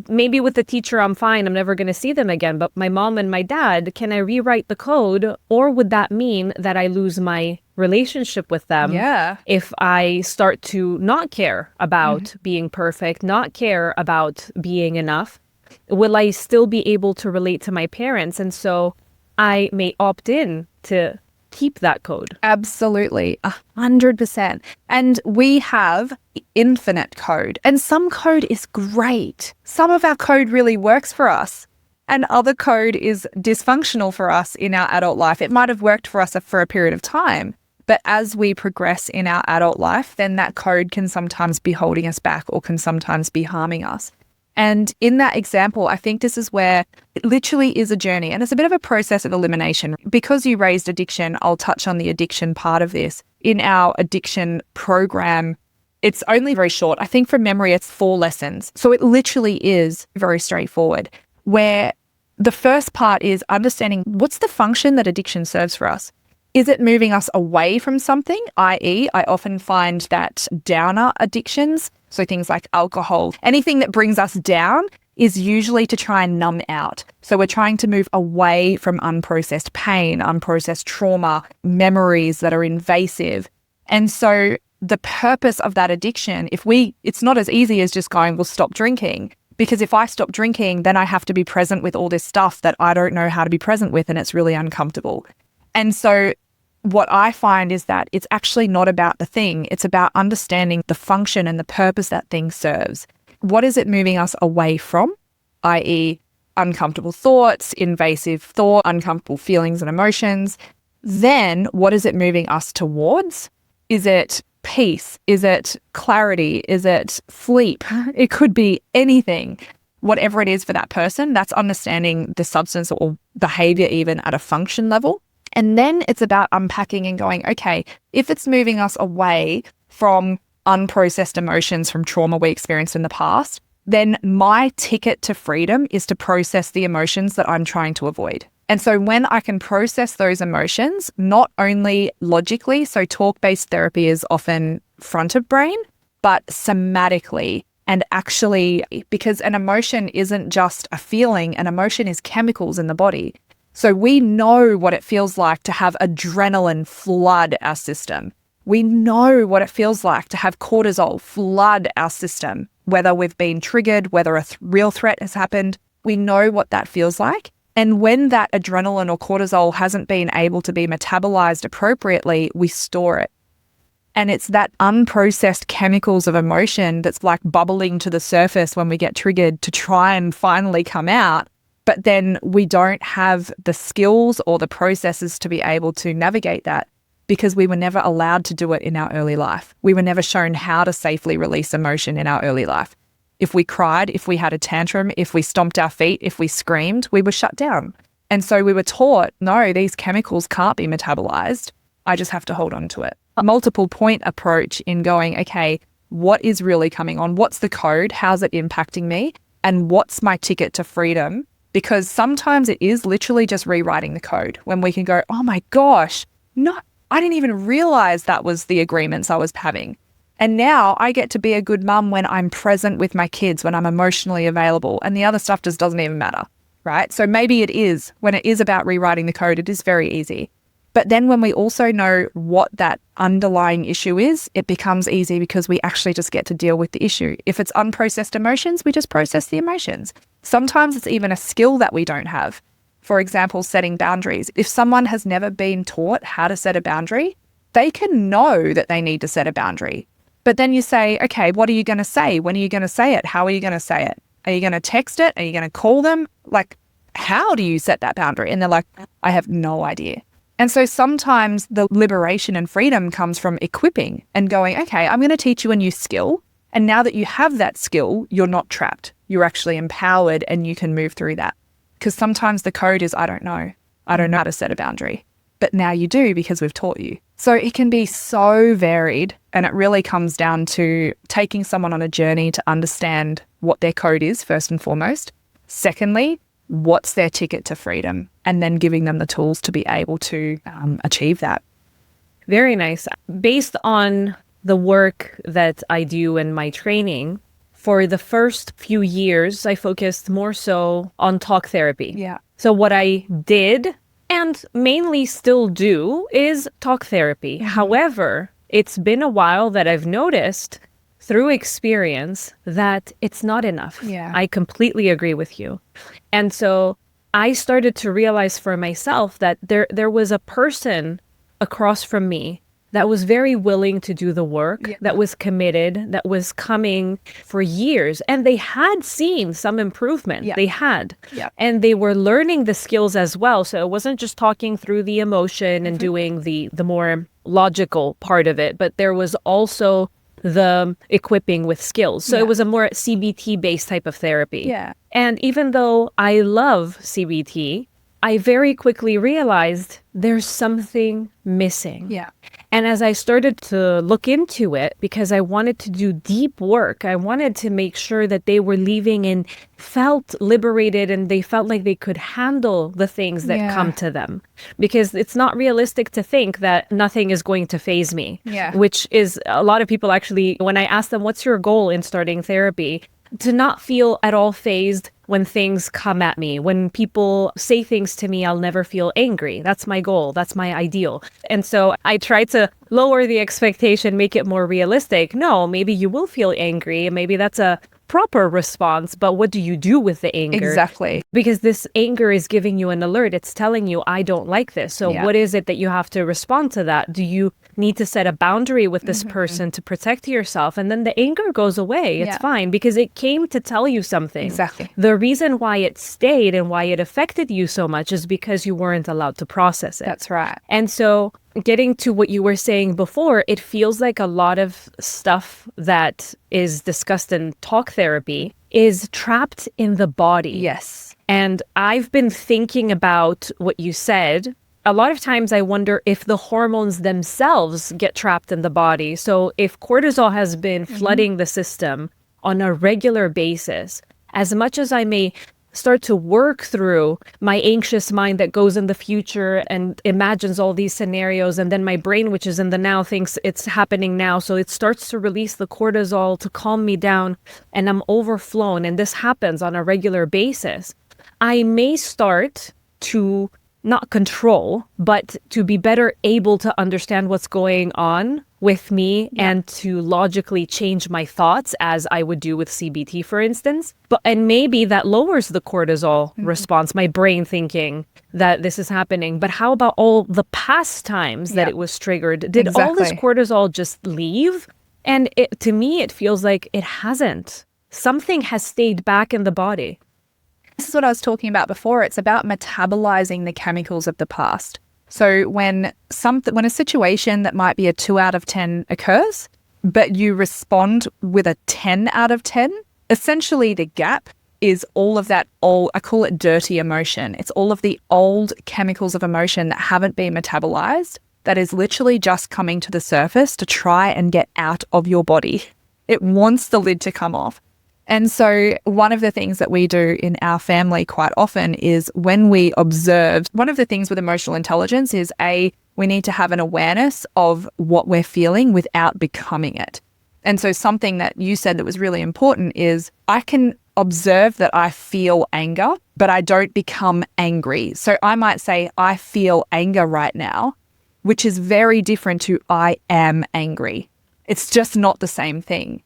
maybe with the teacher, I'm fine. I'm never going to see them again. But my mom and my dad, can I rewrite the code? Or would that mean that I lose my relationship with them? Yeah. If I start to not care about being perfect, not care about being enough, will I still be able to relate to my parents? And so I may opt in to keep that code. Absolutely, 100%. And we have infinite code, and some code is great. Some of our code really works for us, and other code is dysfunctional for us in our adult life. It might have worked for us for a period of time, but as we progress in our adult life, then that code can sometimes be holding us back or can sometimes be harming us. And in that example, I think this is where it literally is a journey, and it's a bit of a process of elimination. Because you raised addiction, I'll touch on the addiction part of this. In our addiction program, it's only very short. I think from memory, it's 4 lessons. So it literally is very straightforward, where the first part is understanding what's the function that addiction serves for us. Is it moving us away from something? I.e., I often find that downer addictions, so things like alcohol, anything that brings us down is usually to try and numb out. So we're trying to move away from unprocessed pain, unprocessed trauma, memories that are invasive. And so the purpose of that addiction, it's not as easy as just going, well, stop drinking. Because if I stop drinking, then I have to be present with all this stuff that I don't know how to be present with, and it's really uncomfortable. And so what I find is that it's actually not about the thing. It's about understanding the function and the purpose that thing serves. What is it moving us away from? I.e., uncomfortable thoughts, invasive thought, uncomfortable feelings and emotions. Then what is it moving us towards? Is it peace? Is it clarity? Is it sleep? It could be anything. Whatever it is for that person, that's understanding the substance or behavior even at a function level. And then it's about unpacking and going, okay, if it's moving us away from unprocessed emotions from trauma we experienced in the past, then my ticket to freedom is to process the emotions that I'm trying to avoid. And so when I can process those emotions, not only logically, so talk-based therapy is often front of brain, but somatically, and actually, because an emotion isn't just a feeling, an emotion is chemicals in the body. So we know what it feels like to have adrenaline flood our system. We know what it feels like to have cortisol flood our system, whether we've been triggered, whether a real threat has happened. We know what that feels like. And when that adrenaline or cortisol hasn't been able to be metabolized appropriately, we store it. And it's that unprocessed chemicals of emotion that's like bubbling to the surface when we get triggered to try and finally come out. But then we don't have the skills or the processes to be able to navigate that because we were never allowed to do it in our early life. We were never shown how to safely release emotion in our early life. If we cried, if we had a tantrum, if we stomped our feet, if we screamed, we were shut down. And so we were taught, no, these chemicals can't be metabolized. I just have to hold on to it. A multiple point approach in going, okay, what is really coming on? What's the code? How's it impacting me? And what's my ticket to freedom? Because sometimes it is literally just rewriting the code when we can go, oh my gosh, no, I didn't even realize that was the agreements I was having. And now I get to be a good mum when I'm present with my kids, when I'm emotionally available, and the other stuff just doesn't even matter, right? So maybe it is, when it is about rewriting the code, it is very easy. But then when we also know what that underlying issue is, it becomes easy because we actually just get to deal with the issue. If it's unprocessed emotions, we just process the emotions. Sometimes it's even a skill that we don't have. For example, setting boundaries. If someone has never been taught how to set a boundary, they can know that they need to set a boundary. But then you say, okay, what are you going to say? When are you going to say it? How are you going to say it? Are you going to text it? Are you going to call them? Like, how do you set that boundary? And they're like, I have no idea. And so sometimes the liberation and freedom comes from equipping and going, okay, I'm going to teach you a new skill. And now that you have that skill, you're not trapped. You're actually empowered and you can move through that. Because sometimes the code is, I don't know. I don't know how to set a boundary. But now you do because we've taught you. So it can be so varied, and it really comes down to taking someone on a journey to understand what their code is, first and foremost. Secondly, what's their ticket to freedom, and then giving them the tools to be able to achieve that. Very nice. Based on the work that I do in my training, for the first few years, I focused more so on talk therapy. Yeah. So what I did and mainly still do is talk therapy. Mm-hmm. However, it's been a while that I've noticed through experience that it's not enough. Yeah. I completely agree with you. And so I started to realize for myself that there was a person across from me that was very willing to do the work, that was committed, that was coming for years. And they had seen some improvement. Yeah. They had. Yeah. And they were learning the skills as well. So it wasn't just talking through the emotion and doing the more logical part of it, but there was also the equipping with skills. So it was a more CBT-based type of therapy. Yeah. And even though I love CBT, I very quickly realized there's something missing. Yeah. And as I started to look into it, because I wanted to do deep work, I wanted to make sure that they were leaving and felt liberated and they felt like they could handle the things that come to them. Because it's not realistic to think that nothing is going to faze me. Yeah. Which is a lot of people actually, when I ask them, what's your goal in starting therapy? To not feel at all fazed when things come at me. When people say things to me, I'll never feel angry. That's my goal. That's my ideal. And so I try to lower the expectation, make it more realistic. No, maybe you will feel angry, and maybe that's a proper response, but what do you do with the anger? Exactly. Because this anger is giving you an alert. It's telling you, I don't like this. So what is it that you have to respond to that? Do you need to set a boundary with this person to protect yourself? And then the anger goes away. It's fine because it came to tell you something. Exactly. The reason why it stayed and why it affected you so much is because you weren't allowed to process it. That's right. And so getting to what you were saying before, it feels like a lot of stuff that is discussed in talk therapy is trapped in the body. Yes. And I've been thinking about what you said. A lot of times I wonder if the hormones themselves get trapped in the body. So if cortisol has been flooding the system on a regular basis, as much as I may start to work through my anxious mind that goes in the future and imagines all these scenarios, and then my brain, which is in the now, thinks it's happening now. So it starts to release the cortisol to calm me down, and I'm overflown. And this happens on a regular basis. I may start to not control, but to be better able to understand what's going on with me and to logically change my thoughts as I would do with CBT, for instance. And maybe that lowers the cortisol response, my brain thinking that this is happening. But how about all the past times that it was triggered? Did all this cortisol just leave? And to me, it feels like it hasn't. Something has stayed back in the body. This is what I was talking about before. It's about metabolizing the chemicals of the past. So when a situation that might be a 2 out of 10 occurs, but you respond with a 10 out of 10, essentially the gap is all of that old, I call it dirty emotion. It's all of the old chemicals of emotion that haven't been metabolized, that is literally just coming to the surface to try and get out of your body. It wants the lid to come off. And so one of the things that we do in our family quite often is when we observe, one of the things with emotional intelligence is we need to have an awareness of what we're feeling without becoming it. And so something that you said that was really important is I can observe that I feel anger, but I don't become angry. So I might say, I feel anger right now, which is very different to I am angry. It's just not the same thing.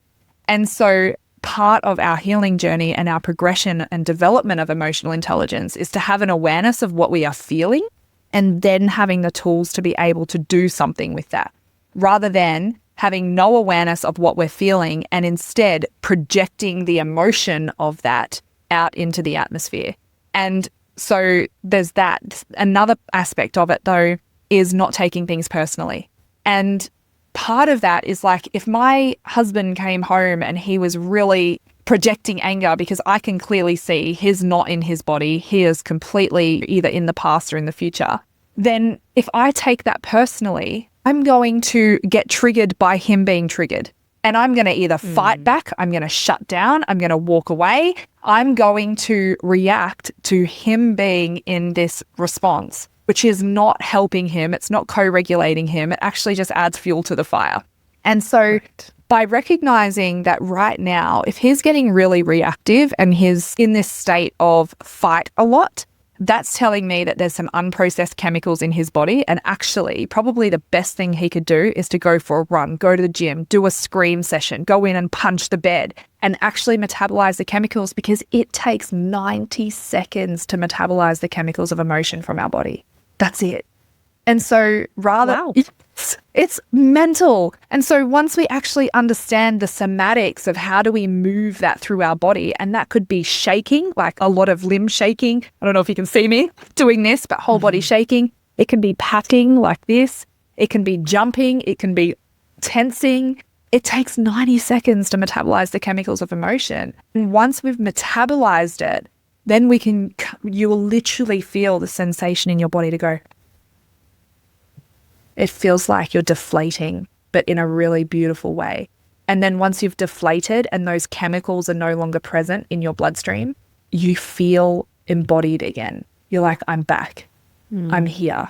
And so part of our healing journey and our progression and development of emotional intelligence is to have an awareness of what we are feeling and then having the tools to be able to do something with that, rather than having no awareness of what we're feeling and instead projecting the emotion of that out into the atmosphere. And so there's that. Another aspect of it, though, is not taking things personally. And part of that is like, if my husband came home and he was really projecting anger, because I can clearly see he's not in his body, he is completely either in the past or in the future, then if I take that personally, I'm going to get triggered by him being triggered. And I'm going to either fight back, I'm going to shut down, I'm going to walk away, I'm going to react to him being in this response, which is not helping him. It's not co-regulating him. It actually just adds fuel to the fire. And so by recognizing that right now, if he's getting really reactive and he's in this state of fight a lot, that's telling me that there's some unprocessed chemicals in his body. And actually, probably the best thing he could do is to go for a run, go to the gym, do a scream session, go in and punch the bed and actually metabolize the chemicals, because it takes 90 seconds to metabolize the chemicals of emotion from our body. That's it. And so it's mental. And so once we actually understand the somatics of how do we move that through our body, and that could be shaking, like a lot of limb shaking. I don't know if you can see me doing this, but whole body shaking. It can be patting like this. It can be jumping. It can be tensing. It takes 90 seconds to metabolize the chemicals of emotion. And once we've metabolized it, then you will literally feel the sensation in your body to go. It feels like you're deflating, but in a really beautiful way. And then once you've deflated and those chemicals are no longer present in your bloodstream, you feel embodied again. You're like, I'm back. I'm here.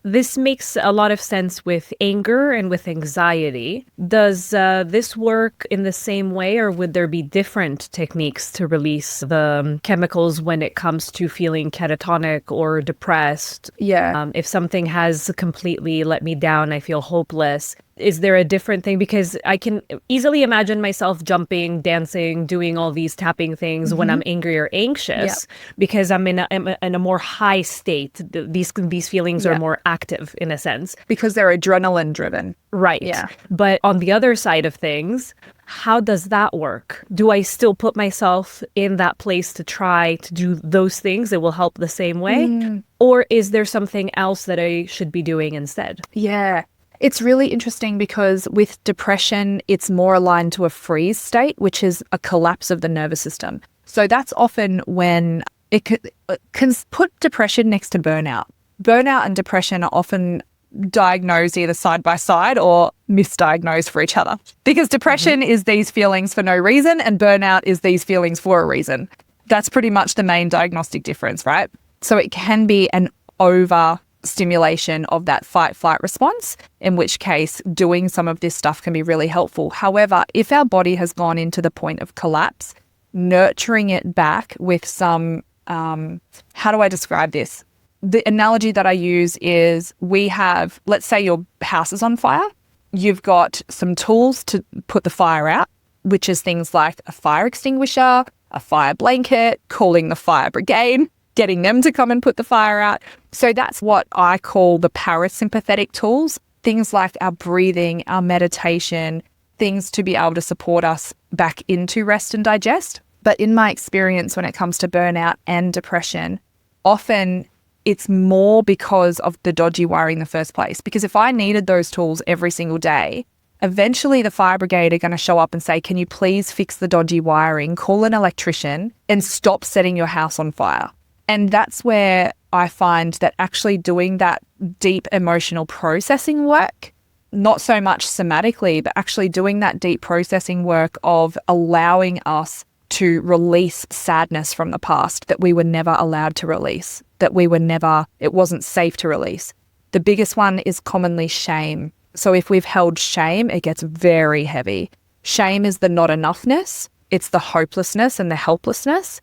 This makes a lot of sense with anger and with anxiety. Does this work in the same way, or would there be different techniques to release the chemicals when it comes to feeling catatonic or depressed? Yeah. If something has completely let me down, I feel hopeless. Is there a different thing? Because I can easily imagine myself jumping, dancing, doing all these tapping things when I'm angry or anxious, because I'm in a more high state. These feelings are more active in a sense. Because they're adrenaline driven. Right. Yeah. But on the other side of things, how does that work? Do I still put myself in that place to try to do those things that will help the same way? Or is there something else that I should be doing instead? Yeah. It's really interesting because with depression, it's more aligned to a freeze state, which is a collapse of the nervous system. So that's often when it can put depression next to burnout. Burnout and depression are often diagnosed either side by side or misdiagnosed for each other. Because depression is these feelings for no reason and burnout is these feelings for a reason. That's pretty much the main diagnostic difference, right? So it can be an overstimulation of that fight-flight response, in which case doing some of this stuff can be really helpful. However, if our body has gone into the point of collapse, nurturing it back with some, how do I describe this? The analogy that I use is we have, let's say your house is on fire. You've got some tools to put the fire out, which is things like a fire extinguisher, a fire blanket, calling the fire brigade, getting them to come and put the fire out. So that's what I call the parasympathetic tools, things like our breathing, our meditation, things to be able to support us back into rest and digest. But in my experience, when it comes to burnout and depression, often it's more because of the dodgy wiring in the first place. Because if I needed those tools every single day, eventually the fire brigade are going to show up and say, can you please fix the dodgy wiring, call an electrician and stop setting your house on fire. And that's where I find that actually doing that deep emotional processing work, not so much somatically, but actually doing that deep processing work of allowing us to release sadness from the past that we were never allowed to release, it wasn't safe to release. The biggest one is commonly shame. So if we've held shame, it gets very heavy. Shame is the not enoughness. It's the hopelessness and the helplessness.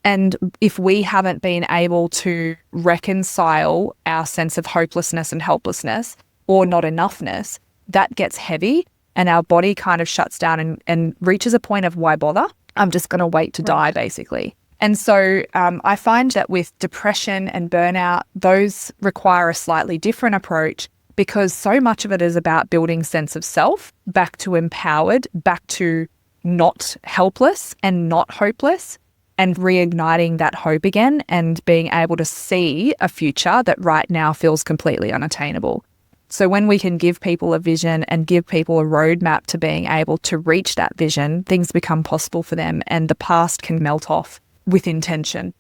And if we haven't been able to reconcile our sense of hopelessness and helplessness or not enoughness, that gets heavy and our body kind of shuts down and reaches a point of why bother? I'm just going to wait to die, basically. And so I find that with depression and burnout, those require a slightly different approach because so much of it is about building sense of self, back to empowered, back to not helpless and not hopeless, and reigniting that hope again and being able to see a future that right now feels completely unattainable. So when we can give people a vision and give people a roadmap to being able to reach that vision, things become possible for them and the past can melt off with intention.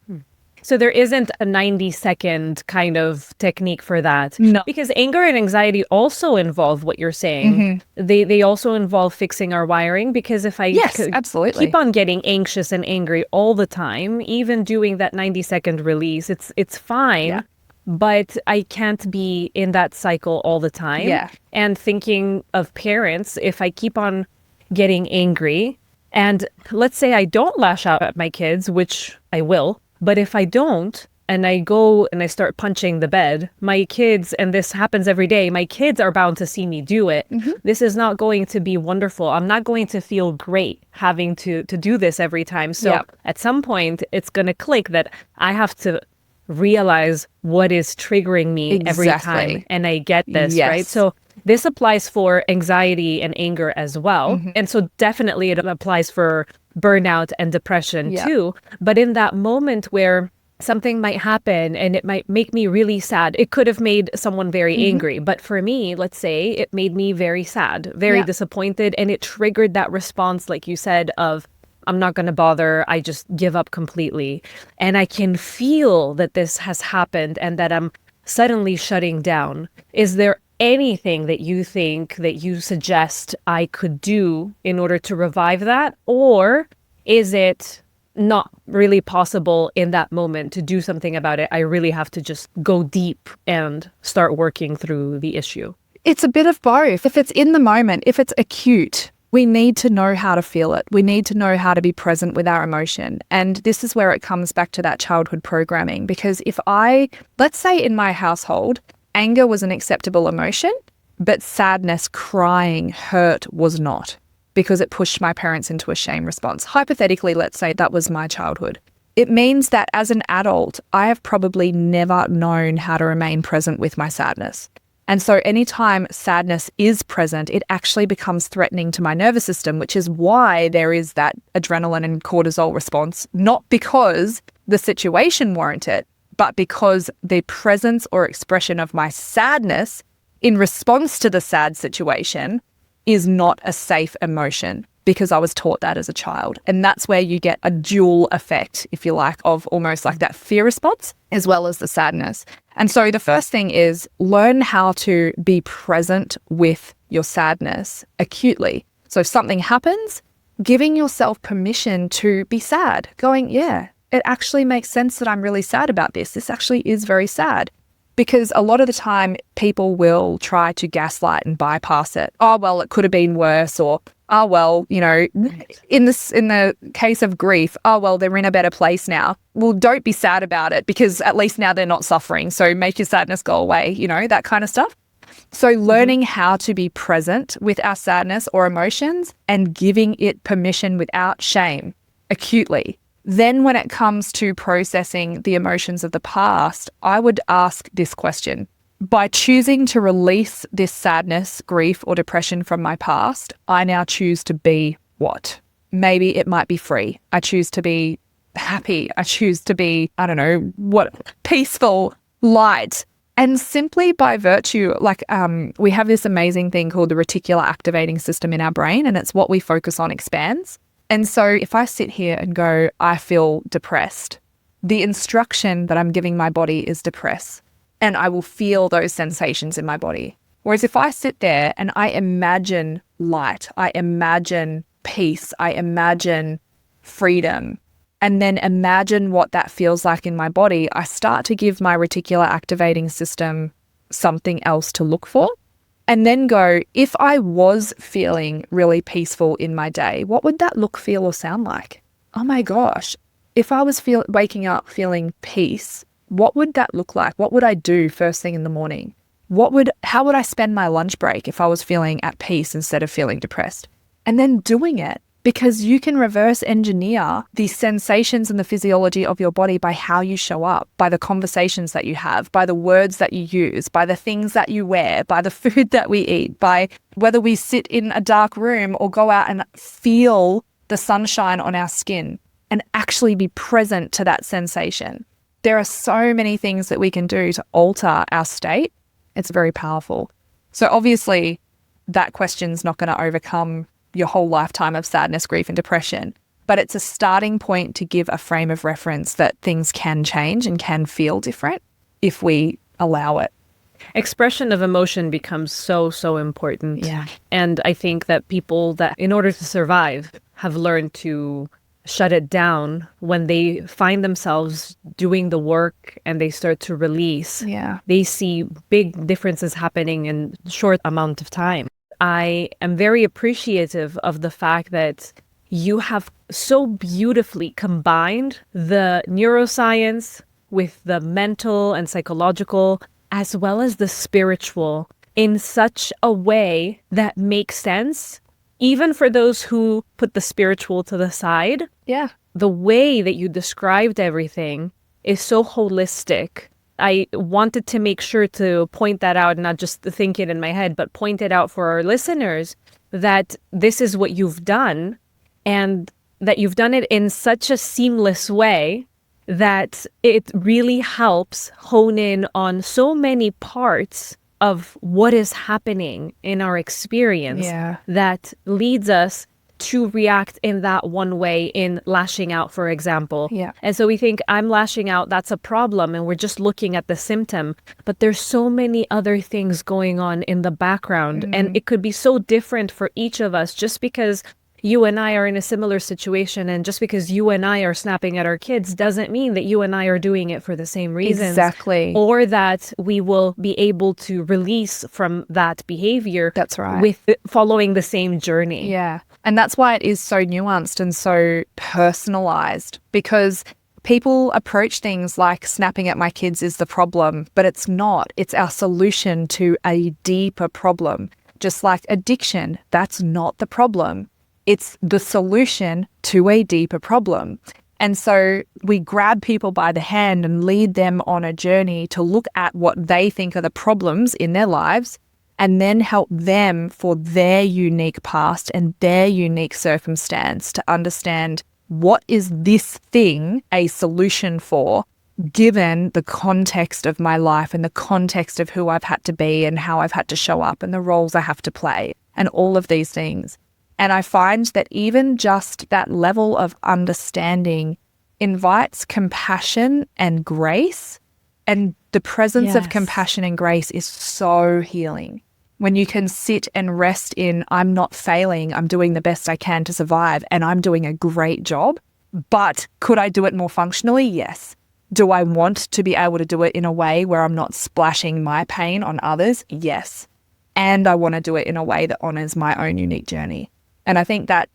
So there isn't a 90-second kind of technique for that. No. Because anger and anxiety also involve what you're saying. They also involve fixing our wiring, because if I absolutely. keep on getting anxious and angry all the time, even doing that 90-second release, it's fine. Yeah. But I can't be in that cycle all the time. Yeah. And thinking of parents, if I keep on getting angry, and let's say I don't lash out at my kids, which I will, but if I don't, and I go and I start punching the bed, my kids, and this happens every day, my kids are bound to see me do it. This is not going to be wonderful. I'm not going to feel great having to do this every time. So at some point, it's going to click that I have to realize what is triggering me every time. And I get this, right? So this applies for anxiety and anger as well. And so definitely it applies for burnout and depression too. But in that moment where something might happen and it might make me really sad, it could have made someone very angry. But for me, let's say it made me very sad, very disappointed. And it triggered that response, like you said, of I'm not going to bother. I just give up completely. And I can feel that this has happened and that I'm suddenly shutting down. Is there anything that you think that you suggest I could do in order to revive that? Or is it not really possible in that moment to do something about it? I really have to just go deep and start working through the issue. It's a bit of both. If it's in the moment, if it's acute, we need to know how to feel it. We need to know how to be present with our emotion. And this is where it comes back to that childhood programming. Because if let's say in my household, anger was an acceptable emotion, but sadness, crying, hurt was not, because it pushed my parents into a shame response. Hypothetically, let's say that was my childhood. It means that as an adult, I have probably never known how to remain present with my sadness. And so anytime sadness is present, it actually becomes threatening to my nervous system, which is why there is that adrenaline and cortisol response, not because the situation warranted it, but because the presence or expression of my sadness in response to the sad situation is not a safe emotion, because I was taught that as a child. And that's where you get a dual effect, if you like, of almost like that fear response as well as the sadness. And so the first thing is learn how to be present with your sadness acutely. So if something happens, giving yourself permission to be sad, going, yeah, it actually makes sense that I'm really sad about this. This actually is very sad. Because a lot of the time people will try to gaslight and bypass it. Oh, well, it could have been worse, or, oh, well, you know, in the case of grief, oh, well, they're in a better place now. Well, don't be sad about it, because at least now they're not suffering. So make your sadness go away, you know, that kind of stuff. So learning how to be present with our sadness or emotions and giving it permission without shame acutely. Then when it comes to processing the emotions of the past, I would ask this question. By choosing to release this sadness, grief, or depression from my past, I now choose to be what? Maybe it might be free. I choose to be happy. I choose to be, I don't know, what, peaceful, light. And simply by virtue, like we have this amazing thing called the reticular activating system in our brain, and it's what we focus on expands. And so if I sit here and go, I feel depressed, the instruction that I'm giving my body is depress, and I will feel those sensations in my body. Whereas if I sit there and I imagine light, I imagine peace, I imagine freedom, and then imagine what that feels like in my body, I start to give my reticular activating system something else to look for. And then go, if I was feeling really peaceful in my day, what would that look, feel, or sound like? Oh my gosh, if I was waking up feeling peace, what would that look like? What would I do first thing in the morning? How would I spend my lunch break if I was feeling at peace instead of feeling depressed? And then doing it, because you can reverse engineer the sensations and the physiology of your body by how you show up, by the conversations that you have, by the words that you use, by the things that you wear, by the food that we eat, by whether we sit in a dark room or go out and feel the sunshine on our skin and actually be present to that sensation. There are so many things that we can do to alter our state. It's very powerful. So obviously that question's not going to overcome your whole lifetime of sadness, grief, and depression, but it's a starting point to give a frame of reference that things can change and can feel different if we allow it. Expression of emotion becomes so important. Yeah. And I think that people that, in order to survive, have learned to shut it down when they find themselves doing the work and they start to release. Yeah. They see big differences happening in a short amount of time. I am very appreciative of the fact that you have so beautifully combined the neuroscience with the mental and psychological, as well as the spiritual, in such a way that makes sense, even for those who put the spiritual to the side. Yeah. The way that you described everything is so holistic. I wanted to make sure to point that out, not just think it in my head, but point it out for our listeners that this is what you've done and that you've done it in such a seamless way that it really helps hone in on so many parts of what is happening in our experience that leads us to react in that one way, in lashing out, for example. Yeah. And so we think, I'm lashing out, that's a problem, and we're just looking at the symptom. But there's so many other things going on in the background, and it could be so different for each of us. Just because you and I are in a similar situation, and just because you and I are snapping at our kids doesn't mean that you and I are doing it for the same reasons. Exactly. Or that we will be able to release from that behavior. That's right. With following the same journey. Yeah. And that's why it is so nuanced and so personalized, because people approach things like snapping at my kids is the problem, but it's not. It's our solution to a deeper problem. Just like addiction, that's not the problem. It's the solution to a deeper problem. And so we grab people by the hand and lead them on a journey to look at what they think are the problems in their lives, and then help them for their unique past and their unique circumstance to understand, what is this thing a solution for, given the context of my life and the context of who I've had to be and how I've had to show up and the roles I have to play and all of these things. And I find that even just that level of understanding invites compassion and grace. And the presence of compassion and grace is so healing. When you can sit and rest in, I'm not failing, I'm doing the best I can to survive, and I'm doing a great job. But could I do it more functionally? Yes. Do I want to be able to do it in a way where I'm not splashing my pain on others? Yes. And I want to do it in a way that honors my own unique journey. And I think that,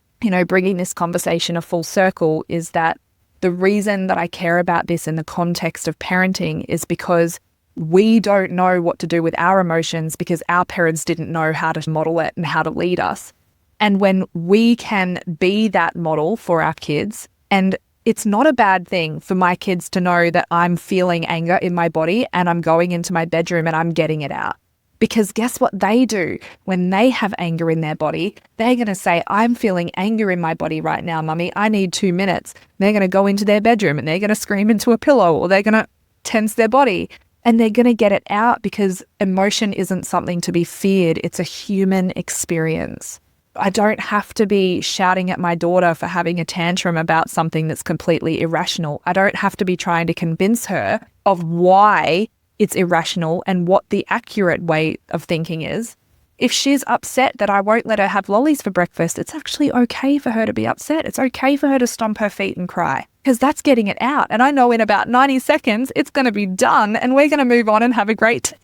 bringing this conversation a full circle is that the reason that I care about this in the context of parenting is because we don't know what to do with our emotions because our parents didn't know how to model it and how to lead us. And when we can be that model for our kids, and it's not a bad thing for my kids to know that I'm feeling anger in my body and I'm going into my bedroom and I'm getting it out. Because guess what they do when they have anger in their body? They're going to say, I'm feeling anger in my body right now, mummy. I need 2 minutes. They're going to go into their bedroom and they're going to scream into a pillow, or they're going to tense their body, and they're going to get it out, because emotion isn't something to be feared. It's a human experience. I don't have to be shouting at my daughter for having a tantrum about something that's completely irrational. I don't have to be trying to convince her of why it's irrational and what the accurate way of thinking is. If she's upset that I won't let her have lollies for breakfast, it's actually okay for her to be upset. It's okay for her to stomp her feet and cry, because that's getting it out. And I know in about 90 seconds, it's going to be done and we're going to move on and have a great.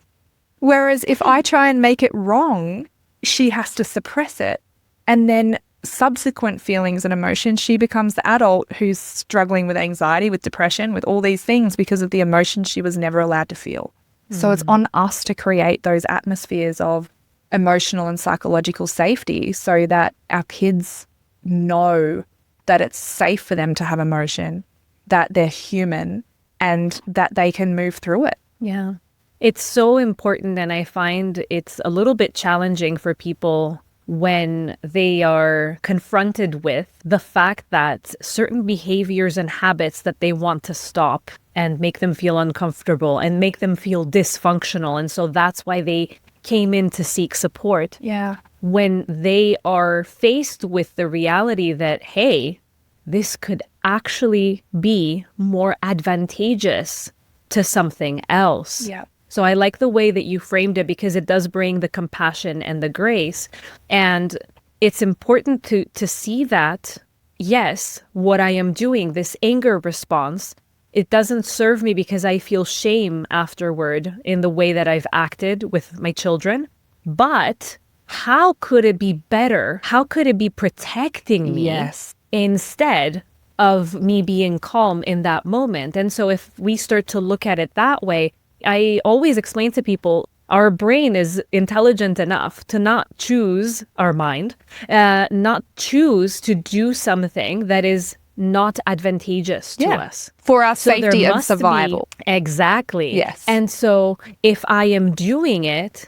Whereas if I try and make it wrong, she has to suppress it. And then subsequent feelings and emotions, she becomes the adult who's struggling with anxiety, with depression, with all these things because of the emotions she was never allowed to feel. So it's on us to create those atmospheres of emotional and psychological safety so that our kids know that it's safe for them to have emotion, that they're human, and that they can move through it. Yeah. It's so important, and I find it's a little bit challenging for people when they are confronted with the fact that certain behaviors and habits that they want to stop and make them feel uncomfortable and make them feel dysfunctional. And so that's why they came in to seek support. Yeah. When they are faced with the reality that, hey, this could actually be more advantageous to something else. Yeah. So I like the way that you framed it because it does bring the compassion and the grace. And it's important to see that, yes, what I am doing, this anger response, it doesn't serve me because I feel shame afterward in the way that I've acted with my children. But how could it be better? How could it be protecting me instead of me being calm in that moment? And so if we start to look at it that way, I always explain to people, our brain is intelligent enough to not choose our mind, not choose to do something that is not advantageous to us. For our safety and survival. Exactly. Yes. And so if I am doing it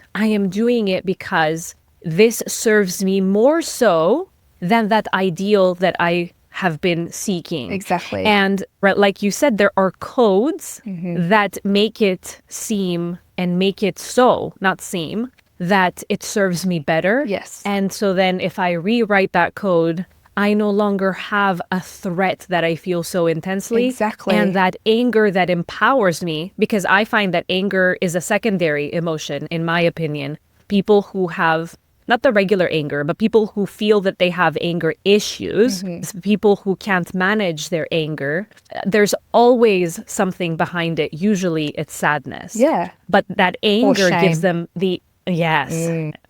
because this serves me more so than that ideal that I have been seeking. Exactly. And like you said, there are codes that make it seem and make it so, not seem, that it serves me better. Yes. And so then if I rewrite that code, I no longer have a threat that I feel so intensely. Exactly. And that anger that empowers me, because I find that anger is a secondary emotion, in my opinion. People who have not the regular anger, but people who feel that they have anger issues, people who can't manage their anger, there's always something behind it. Usually it's sadness. Yeah. But that anger gives them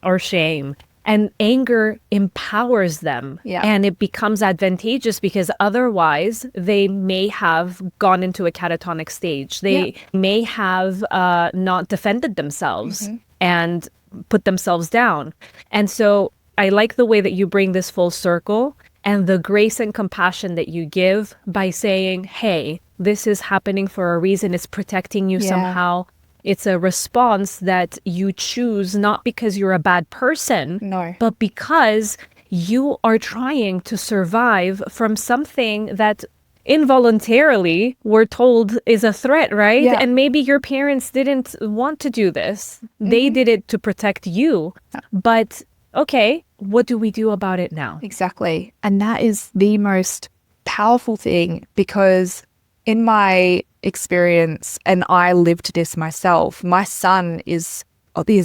or shame. And anger empowers them. Yeah. And it becomes advantageous because otherwise they may have gone into a catatonic stage. They may have not defended themselves and put themselves down. And so I like the way that you bring this full circle and the grace and compassion that you give by saying, hey, this is happening for a reason. It's protecting you somehow. It's a response that you choose not because you're a bad person, but because you are trying to survive from something that involuntarily we're told is a threat, right? Yeah. And maybe your parents didn't want to do this. They did it to protect you. But okay, what do we do about it now? Exactly. And that is the most powerful thing, because in my experience, and I lived this myself, my son is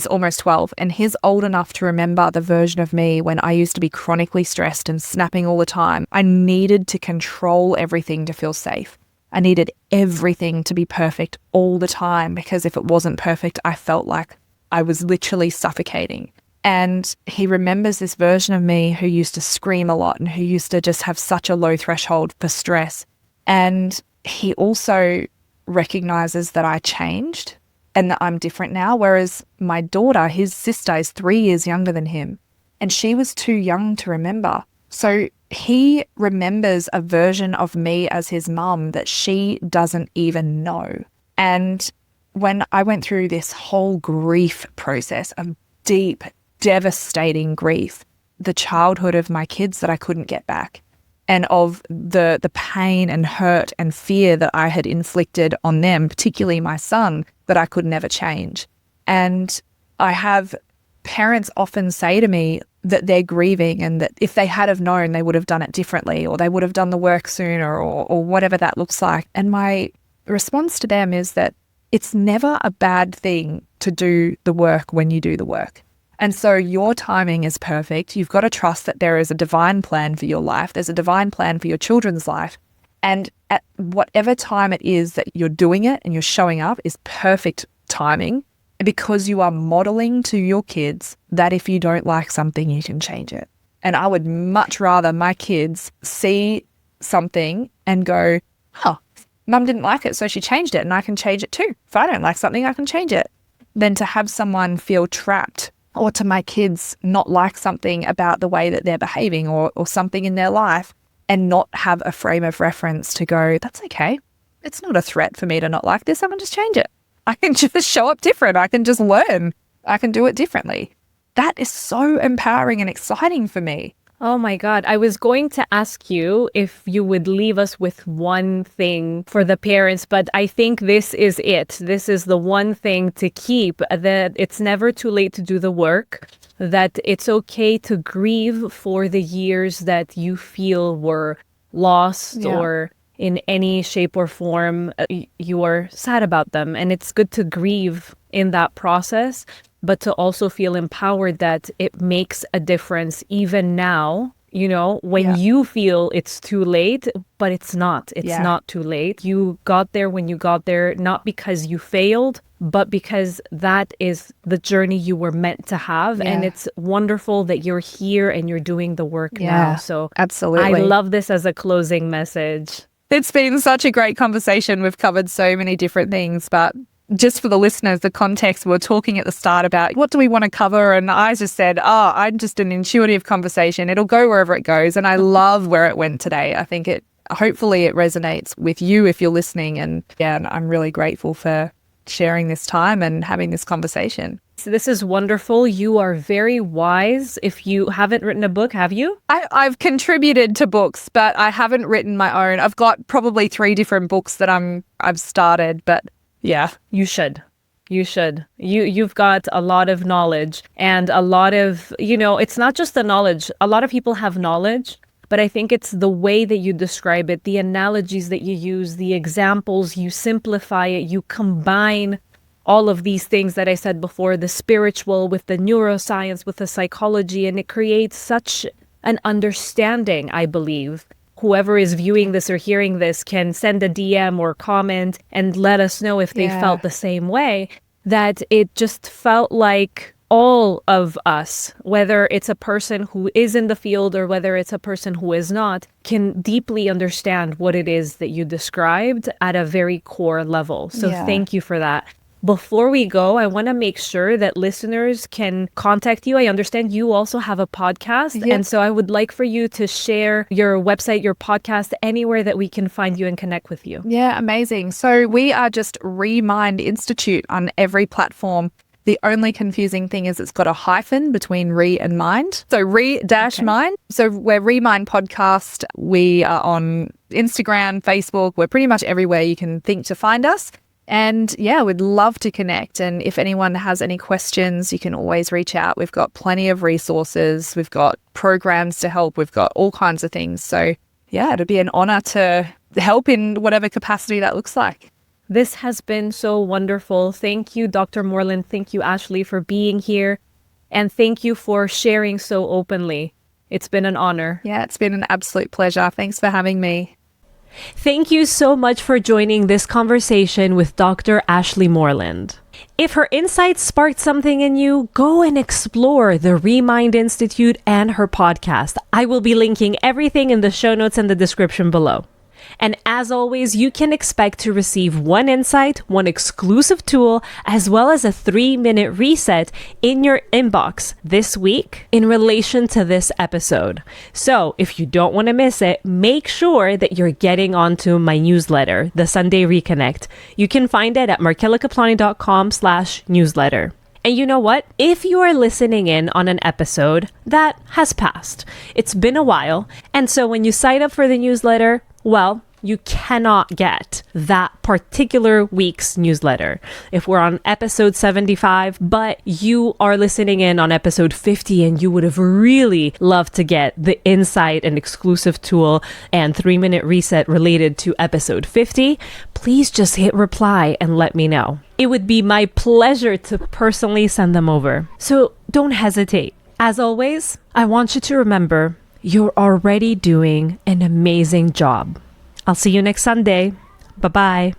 almost 12, and he's old enough to remember the version of me when I used to be chronically stressed and snapping all the time. I needed to control everything to feel safe. I needed everything to be perfect all the time, because if it wasn't perfect, I felt like I was literally suffocating. And he remembers this version of me who used to scream a lot and who used to just have such a low threshold for stress. And he also recognizes that I changed and that I'm different now. Whereas my daughter, his sister, is 3 years younger than him, and she was too young to remember. So he remembers a version of me as his mum that she doesn't even know. And when I went through this whole grief process of deep, devastating grief, the childhood of my kids that I couldn't get back, and of the pain and hurt and fear that I had inflicted on them, particularly my son, that I could never change. And I have parents often say to me that they're grieving and that if they had have known, they would have done it differently, or they would have done the work sooner, or whatever that looks like. And my response to them is that it's never a bad thing to do the work when you do the work. And so your timing is perfect. You've got to trust that there is a divine plan for your life. There's a divine plan for your children's life. And at whatever time it is that you're doing it and you're showing up is perfect timing, because you are modeling to your kids that if you don't like something, you can change it. And I would much rather my kids see something and go, oh, mum didn't like it, so she changed it and I can change it too. If I don't like something, I can change it. Than to have someone feel trapped, or to my kids not like something about the way that they're behaving or something in their life and not have a frame of reference to go, that's okay. It's not a threat for me to not like this. I can just change it. I can just show up different. I can just learn. I can do it differently. That is so empowering and exciting for me. Oh my God. I was going to ask you if you would leave us with one thing for the parents, but I think this is it. This is the one thing to keep, that it's never too late to do the work, that it's okay to grieve for the years that you feel were lost or in any shape or form you are sad about them. And it's good to grieve in that process, but to also feel empowered that it makes a difference even now, you know, when you feel it's too late, but it's not. It's not too late. You got there when you got there, not because you failed, but because that is the journey you were meant to have. And it's wonderful that you're here and you're doing the work now. So absolutely. I love this as a closing message. It's been such a great conversation. We've covered so many different things, but just for the listeners, the context, we were talking at the start about what do we want to cover? And I just said, I'm just an intuitive conversation. It'll go wherever it goes. And I love where it went today. I think hopefully it resonates with you if you're listening. And I'm really grateful for sharing this time and having this conversation. So this is wonderful. You are very wise. If you haven't written a book, have you? I've contributed to books, but I haven't written my own. I've got probably 3 different books that I've started, but yeah. You should. You've got a lot of knowledge and a lot of, it's not just the knowledge. A lot of people have knowledge, but I think it's the way that you describe it, the analogies that you use, the examples, you simplify it, you combine all of these things that I said before, the spiritual with the neuroscience, with the psychology, and it creates such an understanding, I believe. Whoever is viewing this or hearing this can send a DM or comment and let us know if they felt the same way, that it just felt like all of us, whether it's a person who is in the field or whether it's a person who is not, can deeply understand what it is that you described at a very core level. So thank you for that. Before we go, I want to make sure that listeners can contact you. I understand you also have a podcast. And so I would like for you to share your website, your podcast, anywhere that we can find you and connect with you. Yeah, amazing. So we are just Remind Institute on every platform. The only confusing thing is it's got a hyphen between re and mind. So re-mind. So we're Remind Podcast. We are on Instagram, Facebook. We're pretty much everywhere you can think to find us. And we'd love to connect. And if anyone has any questions, you can always reach out. We've got plenty of resources. We've got programs to help. We've got all kinds of things. So it'd be an honor to help in whatever capacity that looks like. This has been so wonderful. Thank you, Dr. Moreland. Thank you, Ashleigh, for being here. And thank you for sharing so openly. It's been an honor. Yeah, it's been an absolute pleasure. Thanks for having me. Thank you so much for joining this conversation with Dr. Ashleigh Moreland. If her insights sparked something in you, go and explore the Remind Institute and her podcast. I will be linking everything in the show notes and the description below. And as always, you can expect to receive one insight, one exclusive tool, as well as a 3-minute reset in your inbox this week in relation to this episode. So if you don't want to miss it, make sure that you're getting onto my newsletter, the Sunday Reconnect. You can find it at markelakaplani.com/newsletter. And you know what? If you are listening in on an episode that has passed, it's been a while. And so when you sign up for the newsletter, well, you cannot get that particular week's newsletter. If we're on episode 75, but you are listening in on episode 50 and you would have really loved to get the insight and exclusive tool and 3-minute reset related to episode 50, please just hit reply and let me know. It would be my pleasure to personally send them over. So don't hesitate. As always, I want you to remember you're already doing an amazing job. I'll see you next Sunday. Bye-bye.